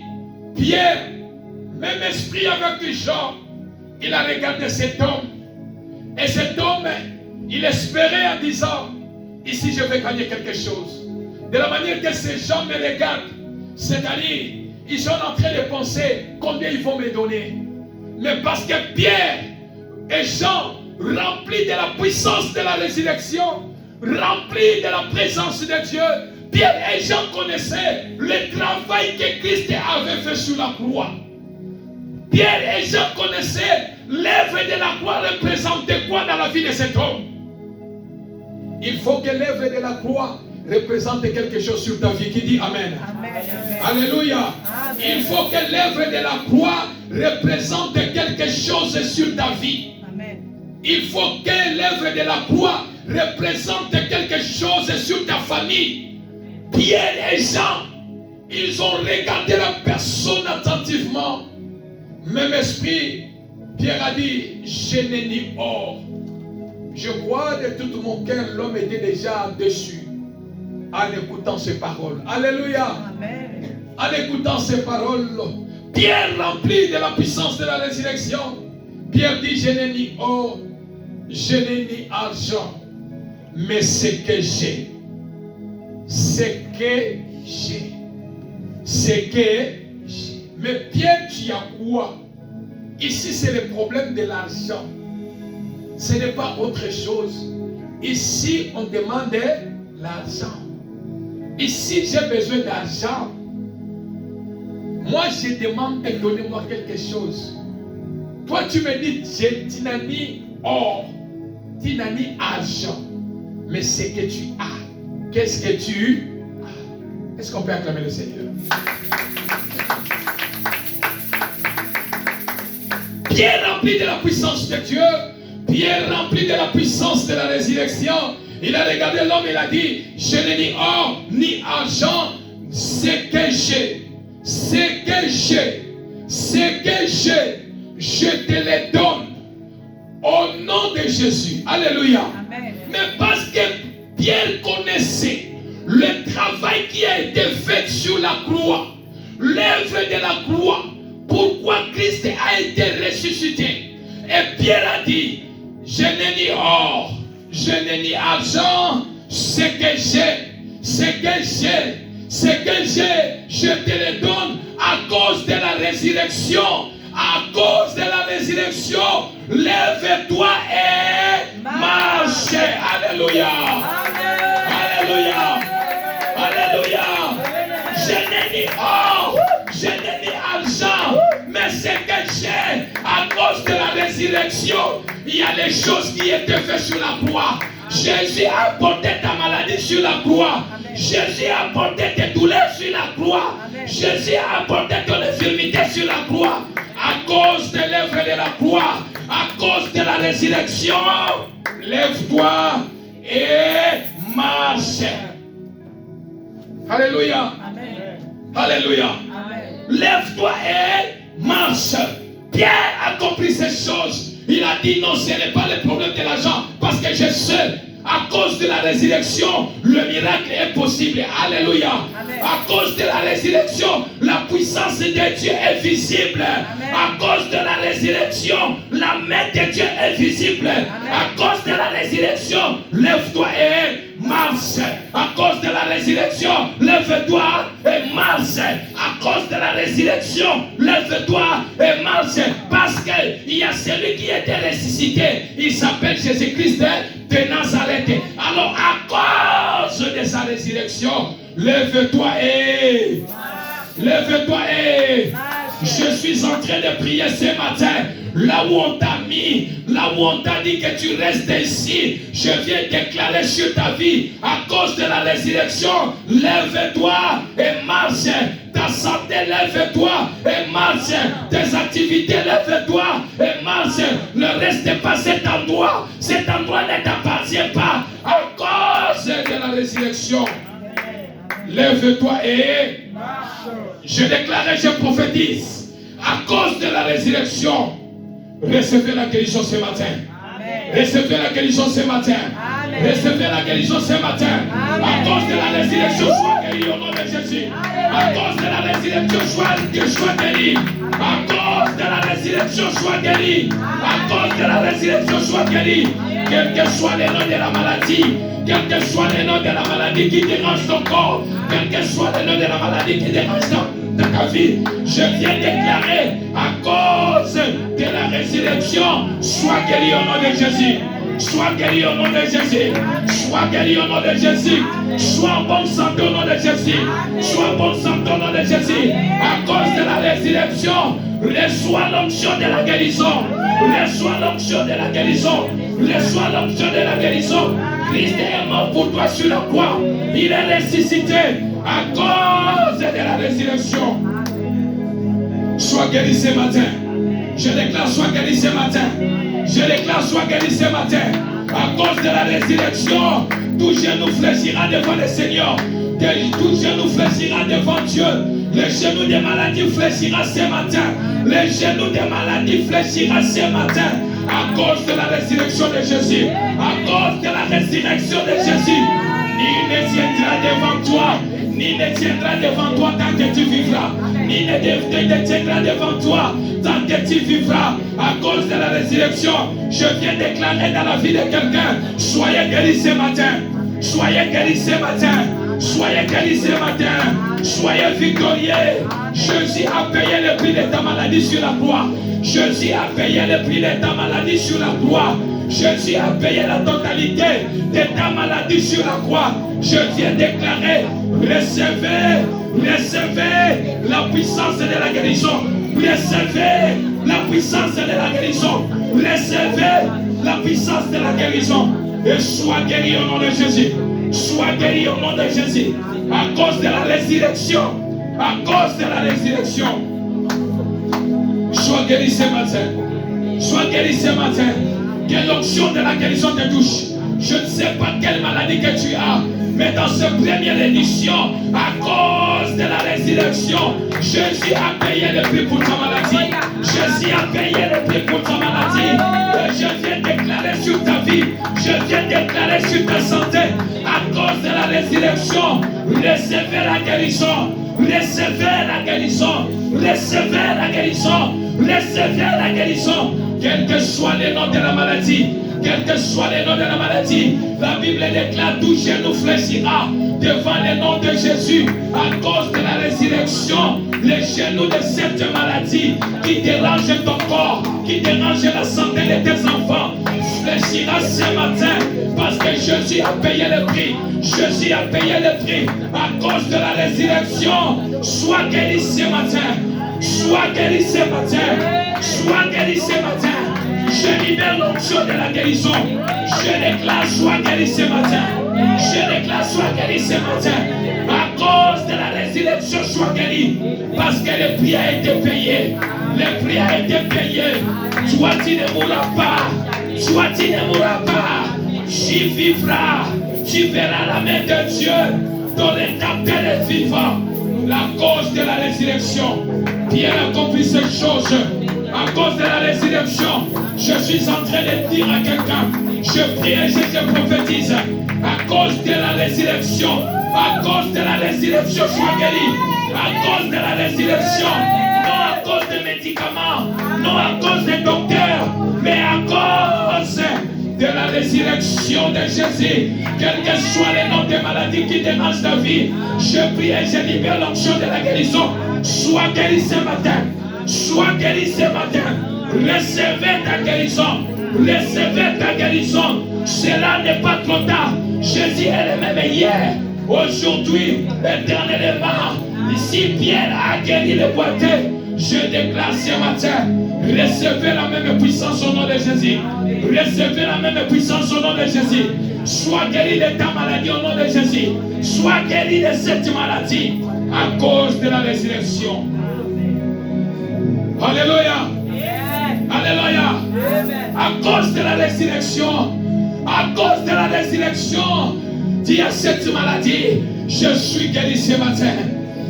Pierre, même esprit avec Jean, il a regardé cet homme. Et cet homme, il espérait en disant, ici je vais gagner quelque chose. De la manière que ces gens me regardent, c'est-à-dire, ils sont en train de penser combien ils vont me donner. Mais parce que Pierre et Jean, remplis de la puissance de la résurrection, remplis de la présence de Dieu, Pierre et Jean connaissaient le travail que Christ avait fait sur la croix. Pierre et Jean connaissaient l'œuvre de la croix représentait quoi dans la vie de cet homme. Il faut que l'œuvre de la croix représente quelque chose sur ta vie. Qui dit Amen? Amen. Alléluia. Amen. Il faut que l'œuvre de la croix représente quelque chose sur ta vie. Amen. Il faut que l'œuvre de la croix représente quelque chose sur ta famille. Pierre et Jean, ils ont regardé la personne attentivement. Même esprit, Pierre a dit, je n'ai ni or. Je crois de tout mon cœur, l'homme était déjà dessus en écoutant ces paroles. Alléluia. Amen. En écoutant ces paroles, Pierre rempli de la puissance de la résurrection. Pierre dit, je n'ai ni or, je n'ai ni argent, mais ce que j'ai, mais Pierre, tu as quoi? Ici, c'est le problème de l'argent. Ce n'est pas autre chose. Ici, on demande l'argent. Ici, j'ai besoin d'argent. Moi, je demande de donner-moi quelque chose. Toi, tu me dis, tu n'as ni or, tu n'as ni argent. Mais ce que tu as, qu'est-ce que tu as? Est-ce qu'on peut acclamer le Seigneur? Pierre rempli de la puissance de Dieu, Pierre rempli de la puissance de la résurrection, il a regardé l'homme et il a dit, je n'ai ni or ni argent, ce que j'ai, je te le donne au nom de Jésus. Alléluia. Amen. Mais parce que Pierre connaissait le travail qui a été fait sur la croix, l'œuvre de la croix, pourquoi Christ a été ressuscité. Et Pierre a dit, je n'ai ni or, je n'ai ni argent, ce que j'ai, je te le donne à cause de la résurrection. À cause de la résurrection, lève-toi et marche. Alléluia. Alléluia. Alléluia. Je n'ai ni or, je n'ai ni argent, mais ce que j'ai, à cause de la résurrection, il y a des choses qui étaient faites sur la croix. Jésus a porté ta maladie sur la croix. Jésus a porté tes douleurs sur la croix. Jésus a porté ton infirmité sur la croix. À cause de l'œuvre de la croix, à cause de la résurrection, lève-toi et marche. Alléluia. Alléluia. Lève-toi et marche. Pierre a compris ces choses. Il a dit non, ce n'est pas le problème de l'argent, parce que je sais, à cause de la résurrection, le miracle est possible. Alléluia. À cause de la résurrection, la puissance de Dieu est visible. À cause de la résurrection, la main de Dieu est visible. À cause de la résurrection, lève-toi et marche. À cause de la résurrection, lève-toi et marche. À cause de la résurrection, lève-toi et marche. Parce qu'il y a celui qui était ressuscité. Il s'appelle Jésus-Christ de Nazareth. Alors à cause de sa résurrection, lève-toi et je suis en train de prier ce matin. Là où on t'a mis, là où on t'a dit que tu restes ici, je viens déclarer sur ta vie, à cause de la résurrection, lève-toi et marche. Ta santé, lève-toi et marche. Tes activités, lève-toi et marche. Ne reste pas cet endroit. Cet endroit ne t'appartient pas. À cause de la résurrection, lève-toi et marche. Je déclare et je prophétise, à cause de la résurrection, recevez la guérison ce matin. Recevez la guérison ce matin. Recevez la guérison ce matin. À cause de la résurrection, sois guéri au nom de Jésus. À cause de la résurrection, sois guéri. À cause de la résurrection, sois guéri. À cause de la résurrection, sois guéri. Quel que soit le nom de la maladie, quel que soit le nom de la maladie qui dérange ton corps, quel que soit le nom de la maladie qui dérange ta vie, je viens déclarer à cause de la résurrection, sois guéri au nom de Jésus. Sois guéri au nom de Jésus. Sois guéri au nom de Jésus. Sois en bonne santé au nom de Jésus. Sois en bonne santé au nom de Jésus. À cause de la résurrection, reçois l'onction de la guérison. Reçois l'onction de la guérison. Reçois l'onction de la guérison. Christ est mort pour toi sur la croix. Il est ressuscité à cause de la résurrection. Sois guéri ce matin. Je déclare, sois guéri ce matin. Je déclare, sois guéri ce matin. À cause de la résurrection, tout genou fléchira devant le Seigneur. Tout genou fléchira devant Dieu. Le genou des maladies fléchira ce matin. Le genou des maladies fléchira ce matin. À cause de la résurrection de Jésus. À cause de la résurrection de Jésus. Ni ne tiendra devant toi. Ni ne tiendra devant toi tant que tu vivras. Ni ne tiendra devant toi tant que tu vivras. À cause de la résurrection, je viens déclarer dans la vie de quelqu'un, soyez guéris ce matin. Soyez guéris ce matin. Soyez guéris ce matin. Soyez victorieux. Jésus a payé le prix de ta maladie sur la croix. Jésus a payé le prix de ta maladie sur la croix. Jésus a payé la totalité de ta maladie sur la croix. Je viens déclarer, recevez la puissance de la guérison. Recevez la puissance de la guérison. Recevez la puissance de la guérison. Et sois guéri au nom de Jésus. Sois guéri au nom de Jésus. À cause de la résurrection. À cause de la résurrection. Sois guéri ce matin. Sois guéri ce matin. Que l'onction de la guérison te touche. Je ne sais pas quelle maladie que tu as, mais dans cette première édition, à cause de la résurrection, Jésus a payé le prix pour ta maladie. Jésus a payé le prix pour ta maladie. Et je viens déclarer sur ta vie, je viens déclarer sur ta santé. À cause de la résurrection, recevez la guérison. Recevez la guérison. Recevez la guérison. Recevez la guérison. Quel que soit le nom de la maladie, quel que soit le nom de la maladie, la Bible déclare tout genou fléchira devant le nom de Jésus. À cause de la résurrection, les genoux de cette maladie qui dérange ton corps, qui dérange la santé de tes enfants, fléchira ce matin parce que Jésus a payé le prix. Jésus a payé le prix à cause de la résurrection. Sois guéri ce matin. Sois guéri ce matin. Sois guéri ce matin. Je libère l'onction de la guérison. Je déclare sois guéri ce matin. Je déclare sois guéri ce matin. À cause de la résurrection, sois guéri. Parce que le prix a été payé. Le prix a été payé. Toi, tu ne mourras pas. Toi, tu ne mourras pas. Tu vivras. Tu verras la main de Dieu dans les temps des vivants. La cause de la résurrection. Pierre a compris ces choses. À cause de la résurrection, je suis en train de dire à quelqu'un, je prie et je prophétise. À cause de la résurrection, à cause de la résurrection, sois guéri. À cause de la résurrection, non à cause des médicaments, non à cause des docteurs, mais à cause de la résurrection de Jésus. Quel que soit le nom des maladies qui dérangent ta vie, je prie et je libère l'onction de la guérison. Sois guéri ce matin. Sois guéri ce matin. Recevez ta guérison. Recevez ta guérison. Cela n'est pas trop tard. Jésus est le même hier, aujourd'hui, éternellement. Ici, Pierre a guéri le boiteux. Je déclare ce matin, recevez la même puissance au nom de Jésus. Recevez la même puissance au nom de Jésus. Sois guéri de ta maladie au nom de Jésus. Sois guéri de cette maladie à cause de la résurrection. Alléluia. Alléluia. À cause de la résurrection. À cause de la résurrection. Dis à cette maladie, je suis guéri ce matin.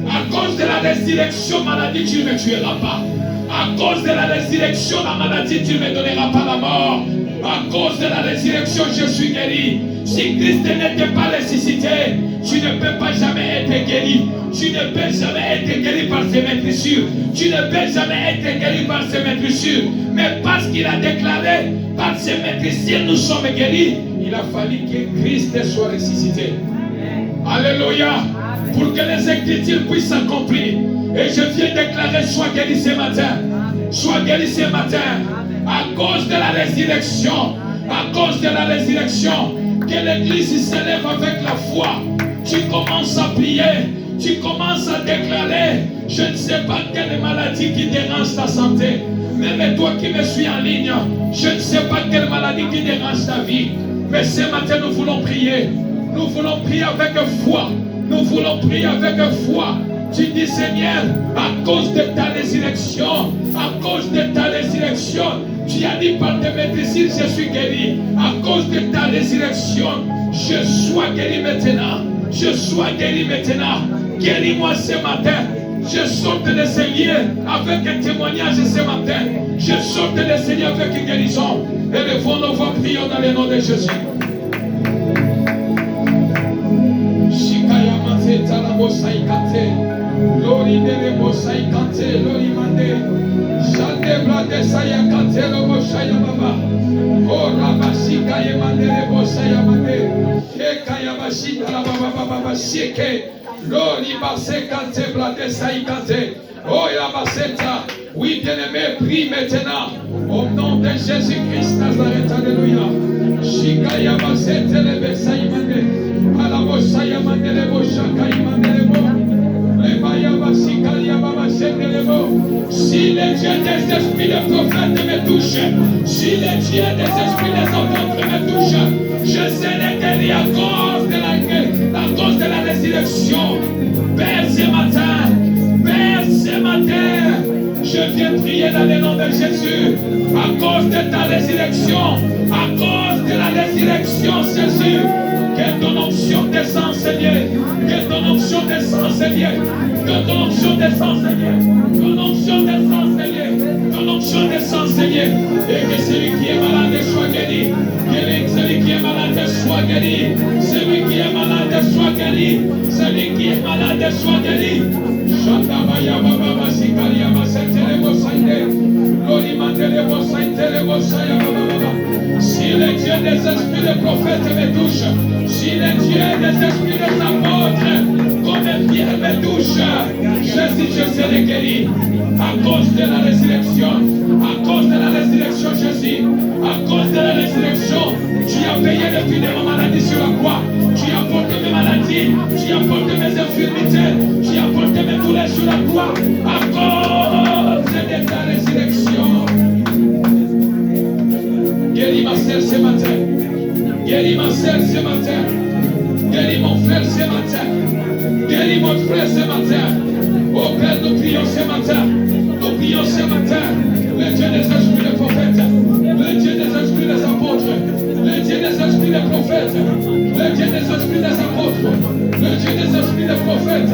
À cause de la résurrection, maladie, tu ne me tueras pas. À cause de la résurrection, la maladie, tu ne me donneras pas la mort. À cause de la résurrection, je suis guéri. Si Christ n'était pas ressuscité, tu ne peux pas jamais être guéri. Tu ne peux jamais être guéri par ses maîtrissures. Tu ne peux jamais être guéri par ses maîtrissures. Mais parce qu'il a déclaré, par ses maîtrissures, nous sommes guéris. Il a fallu que Christ soit ressuscité. Alléluia. Pour que les Écritures puissent s'accomplir. Et je viens déclarer, sois guéri ce matin. Sois guéri ce matin. À cause de la résurrection. À cause de la résurrection. Que l'Église s'élève avec la foi. Tu commences à prier. Tu commences à déclarer. Je ne sais pas quelle maladie qui dérange ta santé. Même toi qui me suis en ligne. Je ne sais pas quelle maladie qui dérange ta vie. Mais ce matin nous voulons prier. Nous voulons prier avec foi. Nous voulons prier avec foi. Tu dis Seigneur, à cause de ta résurrection, à cause de ta résurrection, tu as dit par tes maîtrises, je suis guéri. À cause de ta résurrection, je sois guéri maintenant. Je sois guéri maintenant. Guéris-moi ce matin. Je sorte de ces lieux avec un témoignage ce matin. Je sorte de ces lieux avec une guérison. Et levons nos voix, prions dans le nom de Jésus. Lori de bosai kante, lori mande, shande blade saya kante lo bosaya baba, o rabashika ye mande le bosaya mande, kaya bashika la baba baba shike, lori base kante blade saya kante, oh ya baseta, oui bien-aimé, prie maintenant, au nom de Jésus-Christ Nazareth, alléluia, shika ya basete le besaya mande, ala bosaya mande le boshaka ye mande le bo. Si les dieux des esprits de prophètes me touchent, si les dieux des esprits des apôtres me touchent, je serai guéri à cause de la résurrection. Père, ce matin, je viens prier dans le nom de Jésus, à cause de ta résurrection, à cause de la résurrection, Jésus. Que ton onction descende, Seigneur. Que ton onction descende, Seigneur. Que ton onction descende, Seigneur. Ton onction descende, Seigneur. Ton onction descende, Seigneur. Et que celui qui est malade soit guéri. Que celui qui est malade soit guéri. guéri. Celui qui est malade soit guéri. Celui qui est malade soit guéri. Si les dieux des esprits de prophètes me touchent, si les dieux des esprits des apôtres, comme Pierre me touche, je serai guéri. À cause de la résurrection, à cause de la résurrection, Jésus, à cause de la résurrection, tu as payé le prix de ma maladie sur la croix. Tu as porté mes maladies, tu as porté mes infirmités, tu as porté mes douleurs sur la croix. À cause de ta résurrection. Guéris ma sœur ce matin. Guéris ma sœur ce matin. Guéris mon frère ce matin. Guéris mon frère ce matin. Oh Père, nous prions ce matin. Nous prions ce matin. Le Dieu des esprits des prophètes. Le Dieu des esprits des apôtres. Le Dieu des esprits des prophètes. Le Dieu des esprits des apôtres. Le Dieu des esprits des prophètes.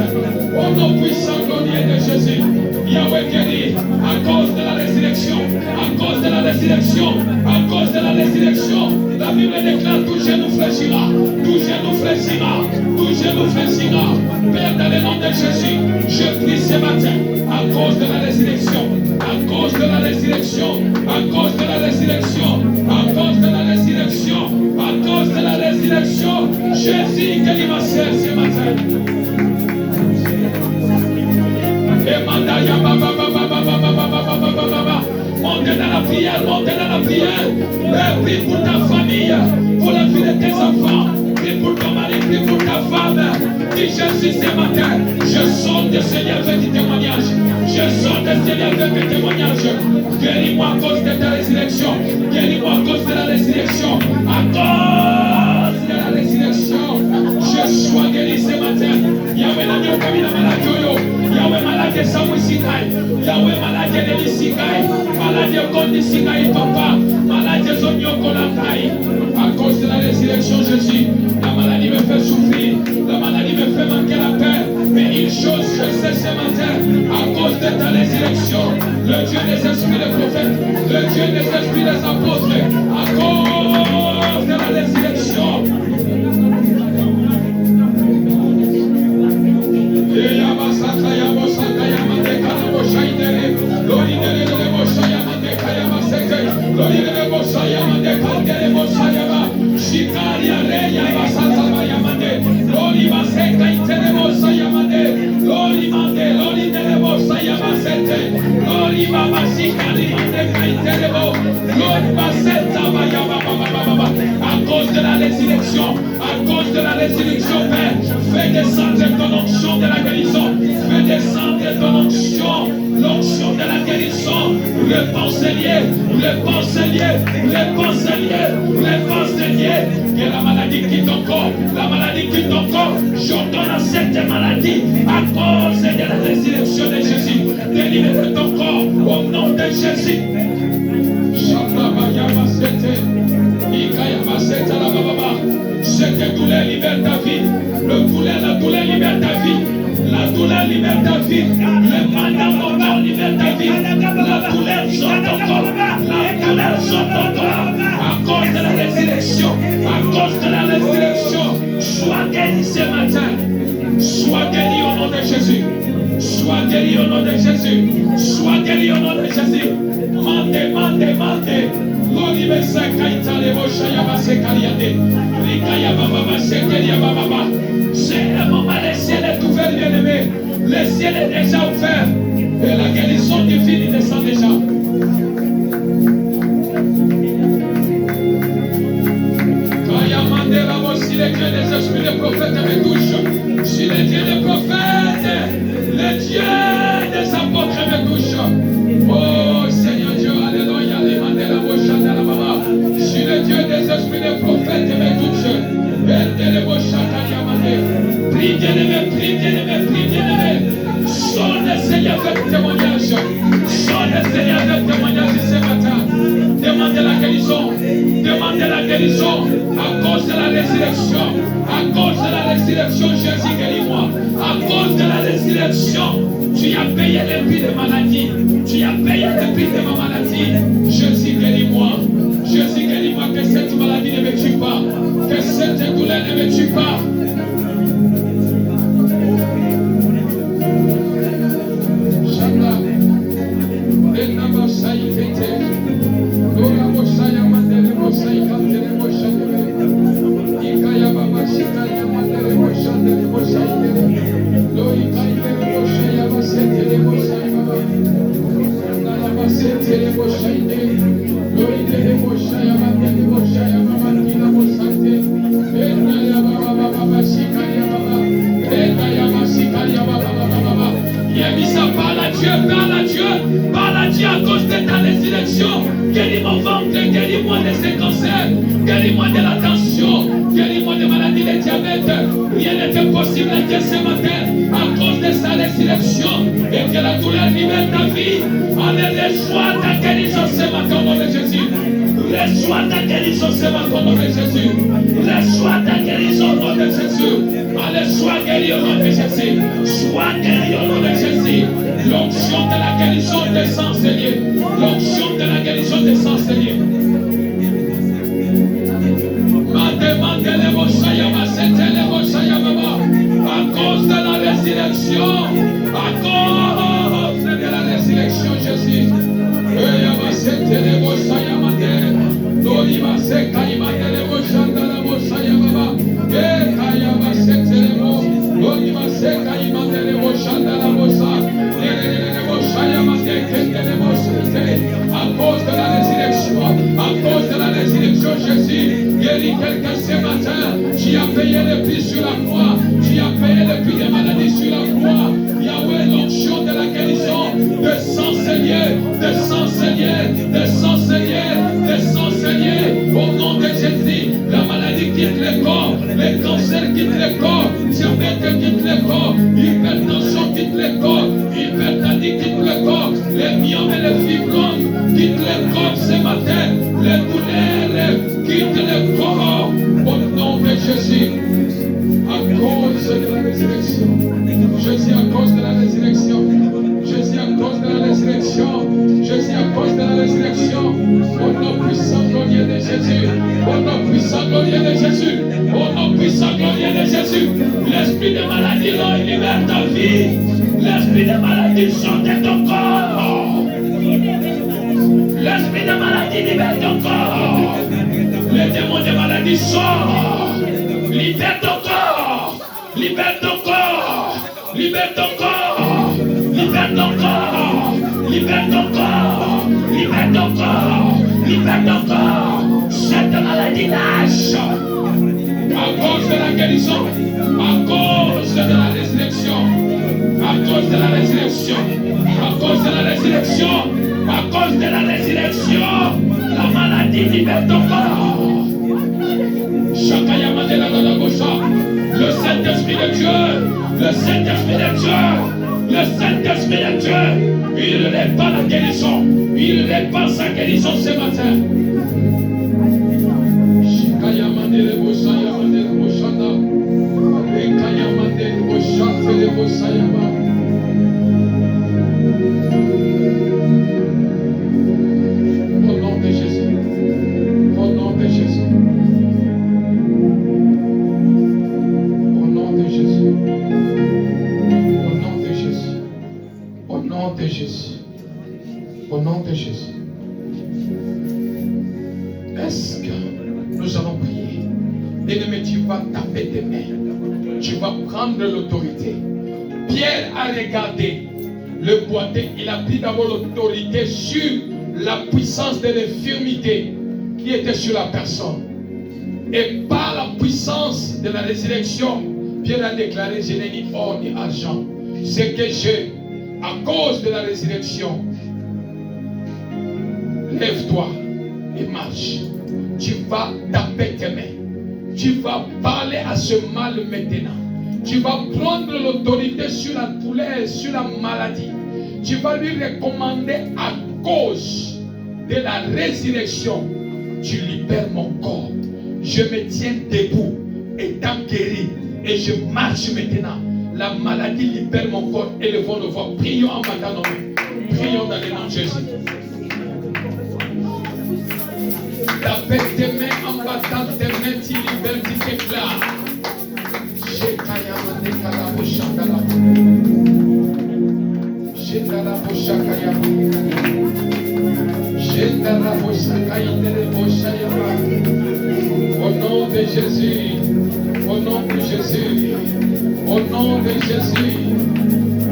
Au nom puissant glorieux de Jésus. Yahweh guérit à cause de la résurrection. À cause de la résurrection. À cause de la résurrection. La Bible déclare tout genou fléchira. Tout genou fléchira. Tout genou fléchira. Père, dans le nom de Jésus, je prie ce matin à cause de la résurrection. À cause de la résurrection. À cause de la résurrection. À cause de la résurrection. À cause de la résurrection. Jésus guérit ma sœur ce matin. Et mandaya montez dans la prière, montez dans la prière. Prie pour ta famille, pour la vie de tes enfants. Prie pour ton mari, prie pour ta femme. Dis Jésus ce matin, je sors de ce lien avec tes témoignages. Je sors de ce lien avec tes témoignages. Guéris-moi à cause de ta résurrection. Guéris-moi à cause de la résurrection. À cause de la résurrection. Je sois guéri ce matin. Yahweh n'a pas mis la maladie. Yahweh malade Samuel Sikai. Yahweh malade Nelly Sikai. Malade Kondi Sikai papa. Malade Zonyo Kolakai. À cause de la résurrection Jésus, la maladie me fait souffrir. La maladie me fait manquer la paix. Mais une chose je sais ce matin, à cause de ta résurrection, le Dieu des esprits des prophètes, le Dieu des esprits des apôtres, à cause de la résurrection. À cause de la résurrection, à cause de la résurrection, Père, fais descendre ton onction de la guérison, fais descendre ton onction, l'onction de la guérison, le penselier, que la maladie quitte ton corps, la maladie quitte ton corps, j'ordonne à cette maladie, à cause de la résurrection de Jésus, délivre ton corps, au nom de Jésus. Cette douleur libère ta vie. La douleur libère ta vie. La douleur libère ta vie. Le mal dans ton corps libère ta vie. La douleur sort ton corps. La douleur sort ton corps. À cause de la résurrection. À cause de la résurrection. Sois guéri ce matin. Sois guéri au nom de Jésus. Sois guéri au nom de Jésus. Sois guéri au nom de Jésus. Mande. C'est le moment, le ciel est ouvert, bien-aimé. Le ciel est déjà ouvert. Et la guérison divine descend déjà. Si les dieux des esprits des prophètes me touchent, si les dieux des prophètes, les dieux des apôtres me touchent. Oh Seigneur Dieu, alléluia, si les dieux des esprits des prophètes me touchent, prie bien-aimé, sors le Seigneur avec témoignage, sors le Seigneur avec témoignage ce matin. Demande la guérison à cause de la résurrection. À cause de la résurrection, Jésus guéris-moi. À cause de la résurrection, tu as payé le prix de maladie. Tu as payé le prix de ma maladie. Jésus guéris-moi. Jésus guéris-moi, que cette maladie ne me tue pas. Que cette douleur ne me tue pas. Parle à Dieu à cause de ta résurrection. Guéris mon ventre, guéris-moi de ces cancers, guéris-moi de la tension, guéris-moi de maladies de diabète. Rien n'était possible à Dieu ce matin à cause de sa résurrection. Et que la douleur libère ta vie. Allez, reçois ta guérison ce matin au nom de Jésus. Reçois ta guérison ce matin au nom de Jésus. Reçois ta guérison au nom de Jésus. Allez, sois guéri au nom de Jésus. Sois guéri au nom de Jésus. L'onction de la guérison descend, Seigneur. L'onction de la guérison descend, Seigneur. À cause de la résurrection, à cause de la résurrection, Jésus. À cause de la résurrection, Jésus guérit quelqu'un ce matin. Tu as payé le prix sur la croix. Tu as payé le prix des maladies sur la croix. Yahweh, l'onction de la guérison, descend, Seigneur, descend, Seigneur, descend, Seigneur, descend, Seigneur. Au nom de Jésus, la maladie quitte le corps, les cancers quittent le corps, diabète quitte le corps, hypertension quitte le corps, hypertendie quitte le corps, les myomes et les fibromes quittent le corps ce matin, les douleurs quittent le corps. Au nom de Jésus, à cause de la résurrection, Jésus à cause de la résurrection, Jésus à cause de la résurrection, Jésus à cause de la résurrection, au nom puissant glorieux de Jésus, au nom puissant glorieux de Jésus, au nom puissant glorieux de Jésus, l'esprit de maladie, Lord, libère ta vie, l'esprit de maladie sort de ton corps, l'esprit de maladie libère ton corps, les démons de maladie sortent, libère ton corps, libère ton corps, libère ton corps, libère ton corps, libère ton corps, libère ton corps, libère ton corps. Cette maladie lâche à cause de la guérison, à cause de la résurrection, à cause de la résurrection, à cause de la résurrection, à cause de la résurrection, la maladie libère ton corps. Le Saint-Esprit de Dieu, le Saint-Esprit de Dieu, le Saint-Esprit de Dieu, il répand la guérison, il répand sa guérison ce matin. Au nom de Jésus, au nom de Jésus. Au nom de Jésus. Est-ce que nous allons prier? Bien-aimé, tu vas taper tes mains. Tu vas prendre l'autorité. Pierre a regardé le boiteux. Il a pris d'abord l'autorité sur la puissance de l'infirmité qui était sur la personne. Et par la puissance de la résurrection, Pierre a déclaré: je n'ai ni or ni argent. Ce que j'ai, à cause de la résurrection, lève-toi et marche. Tu vas taper tes mains. Tu vas parler à ce mal maintenant. Tu vas prendre l'autorité sur la douleur, sur la maladie. Tu vas lui recommander à cause de la résurrection. Tu libères mon corps. Je me tiens debout, étant guéri, et je marche maintenant. La maladie libère mon corps. Élevons nos voix. Prions en battant nos mains. Prions dans le nom de Jésus. Tapez tes mains en battant tes mains, tu libères, tu te Jésus. Au nom de Jésus. Au nom de Jésus.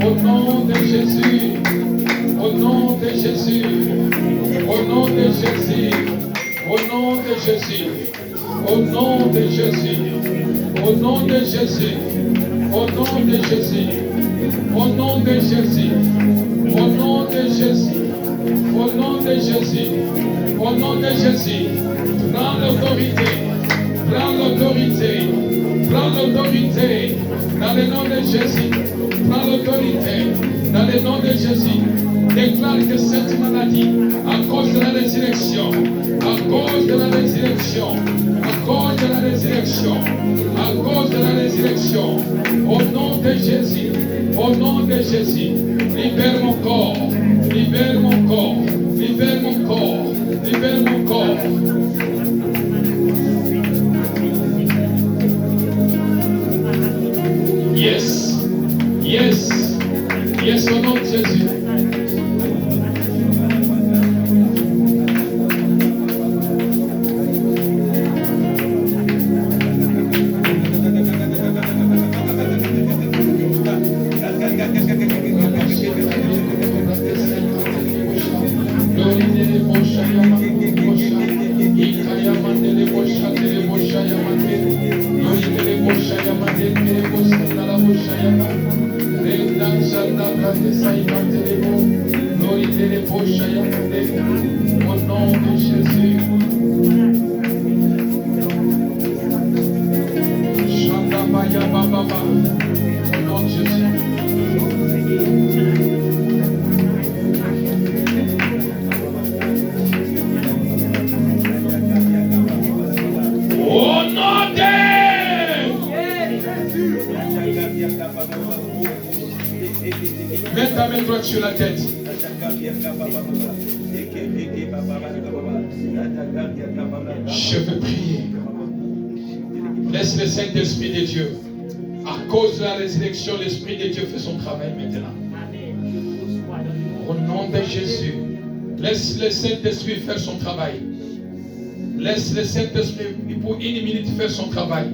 Au nom de Jésus. Au nom de Jésus. Au nom de Jésus. Au nom de Jésus. Au nom de Jésus. Au nom de Jésus. Au nom de Jésus. Au nom de Jésus. Au nom de Jésus. Au nom de Jésus. Au nom de Jésus. Prends l'autorité. Prends l'autorité. Prends l'autorité. Dans le nom de Jésus. Prends l'autorité. Dans le nom de Jésus. Déclare que cette maladie, à cause de la résurrection, à cause de la résurrection, à cause de la résurrection, à cause de la résurrection, au nom de Jésus, au nom de Jésus, libère mon corps, libère mon corps, libère mon corps, libère mon corps. Yes, yes, yes, au nom de Jésus. Au nom de Jésus. Shandabaya Baba. Au nom de Jésus. Au nom de mets ta main droite sur la tête. Je veux prier. Laisse le Saint-Esprit de Dieu. À cause de la résurrection, l'Esprit de Dieu fait son travail maintenant. Au nom de Jésus. Laisse le Saint-Esprit faire son travail. Laisse le Saint-Esprit pour une minute faire son travail.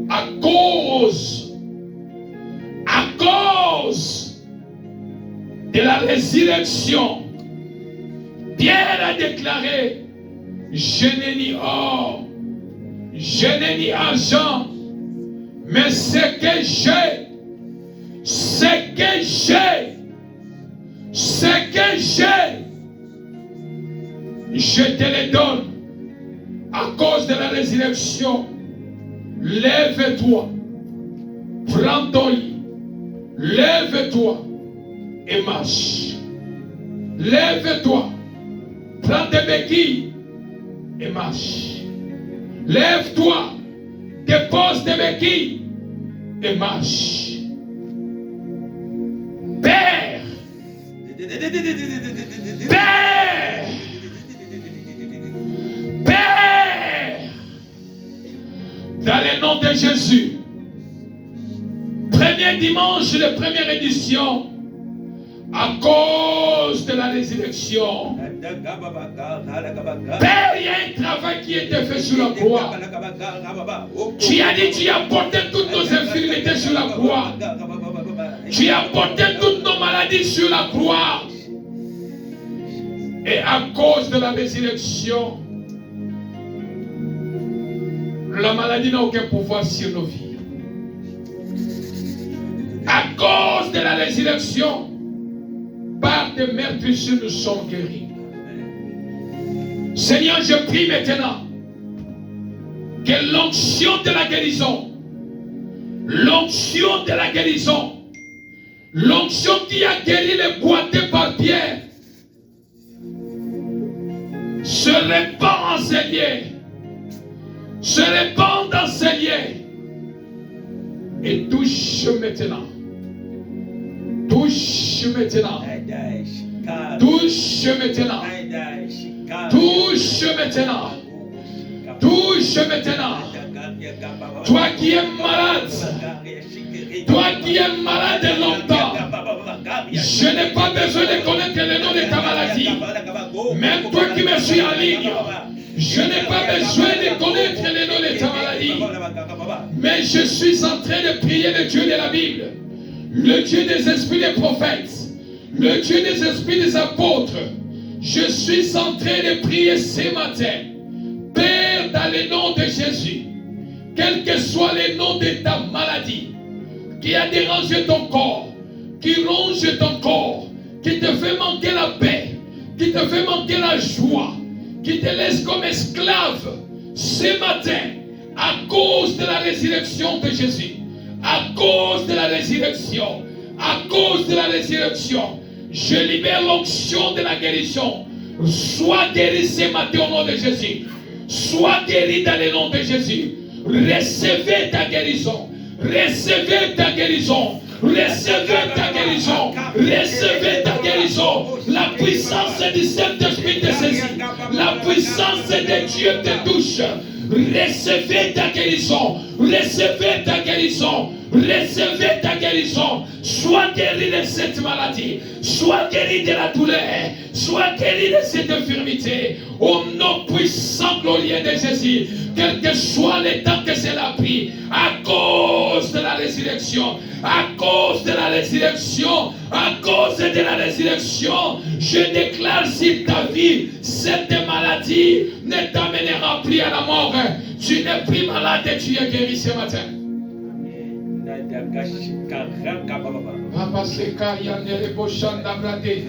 À cause de la résurrection, Pierre a déclaré: je n'ai ni or, je n'ai ni argent, mais ce que j'ai, je te le donne. À cause de la résurrection, lève-toi, prends ton lit, lève-toi et marche. Lève-toi, prends tes béquilles et marche. Lève-toi, dépose tes béquilles et marche. Père, Père, Père, dans le nom de Jésus, premier dimanche de première édition, à cause de la résurrection. Père, il y a un travail qui a été fait sur la croix. Tu as dit, tu as porté toutes nos infirmités sur la croix. Tu as porté toutes nos maladies sur la croix. Et à cause de la résurrection, la maladie n'a aucun pouvoir sur nos vies. À cause de la résurrection, par des meurtrissures, nous sommes guéris. Seigneur, je prie maintenant que l'onction de la guérison, l'onction de la guérison, l'onction qui a guéri les boiteux par Pierre, se répand en ces lieux, se répand dans ces lieux et touche maintenant. Touche maintenant. Touche maintenant. Touche maintenant. Touche maintenant. Toi qui es malade. Toi qui es malade longtemps. Je n'ai pas besoin de connaître le nom de ta maladie. Même toi qui me suis en ligne. Je n'ai pas besoin de connaître le nom de ta maladie. Mais je suis en train de prier le Dieu de la Bible, le Dieu des esprits des prophètes, le Dieu des esprits des apôtres. Je suis en train de prier ce matin. Père, dans le nom de Jésus, quel que soit le nom de ta maladie, qui a dérangé ton corps, qui ronge ton corps, qui te fait manquer la paix, qui te fait manquer la joie, qui te laisse comme esclave, ce matin, à cause de la résurrection de Jésus, à cause de la résurrection, à cause de la résurrection, je libère l'onction de la guérison. Sois guéri ce matin au nom de Jésus. Sois guéri dans le nom de Jésus. Recevez ta guérison. Recevez ta guérison. Recevez ta guérison. Recevez ta guérison. La puissance du Saint-Esprit te saisit. La puissance de Dieu te touche. Recevez ta guérison. Recevez ta guérison. Recevez ta guérison. Sois guéri de cette maladie. Sois guéri de la douleur. Sois guéri de cette infirmité. Au nom puissant glorieux de Jésus. Quel que soit le temps que cela a pris. À cause de la résurrection. À cause de la résurrection. À cause de la résurrection. Je déclare sur ta vie. Cette maladie ne t'amènera plus à la mort. Tu n'es plus malade et tu es guéri ce matin. Papa seka yandere boshanda brade.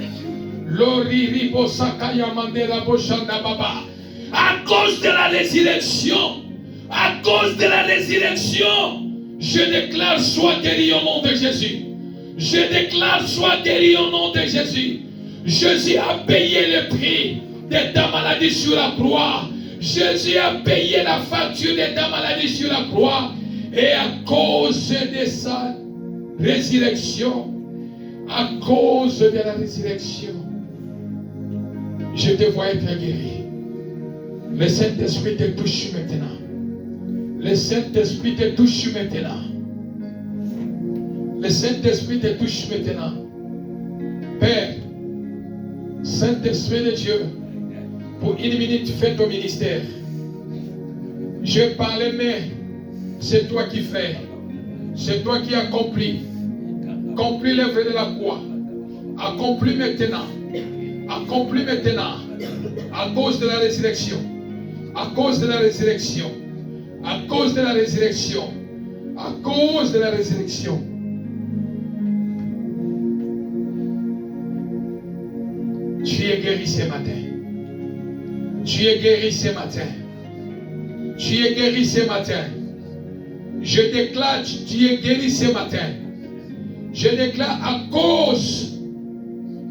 Lori ribo sakaya mandela boshanda baba. À cause de la résurrection, à cause de la résurrection, je déclare sois guéri au nom de Jésus. Je déclare sois guéri au nom de Jésus. Jésus a payé le prix de ta maladie sur la croix. Jésus a payé la facture de ta maladie sur la croix. Et à cause de sa résurrection, à cause de la résurrection, je te vois être guéri. Le Saint-Esprit te touche maintenant. Le Saint-Esprit te touche maintenant. Le Saint-Esprit te touche maintenant. Père, Saint-Esprit de Dieu, pour une minute, fais ton ministère. Je parle, mais c'est toi qui fais. C'est toi qui accomplis. Accomplis l'œuvre de la croix. Accomplis maintenant. Accomplis maintenant. À cause de la résurrection. À cause de la résurrection. À cause de la résurrection. À cause de la résurrection. Tu es guéri ce matin. Tu es guéri ce matin. Tu es guéri ce matin. Je déclare, tu es guéri ce matin. Je déclare à cause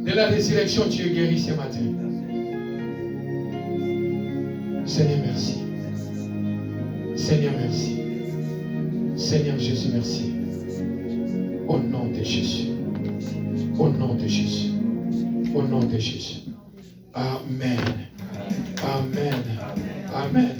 de la résurrection, tu es guéri ce matin. Seigneur, merci. Seigneur, merci. Seigneur Jésus, merci. Au nom de Jésus. Au nom de Jésus. Au nom de Jésus. Amen. Amen. Amen.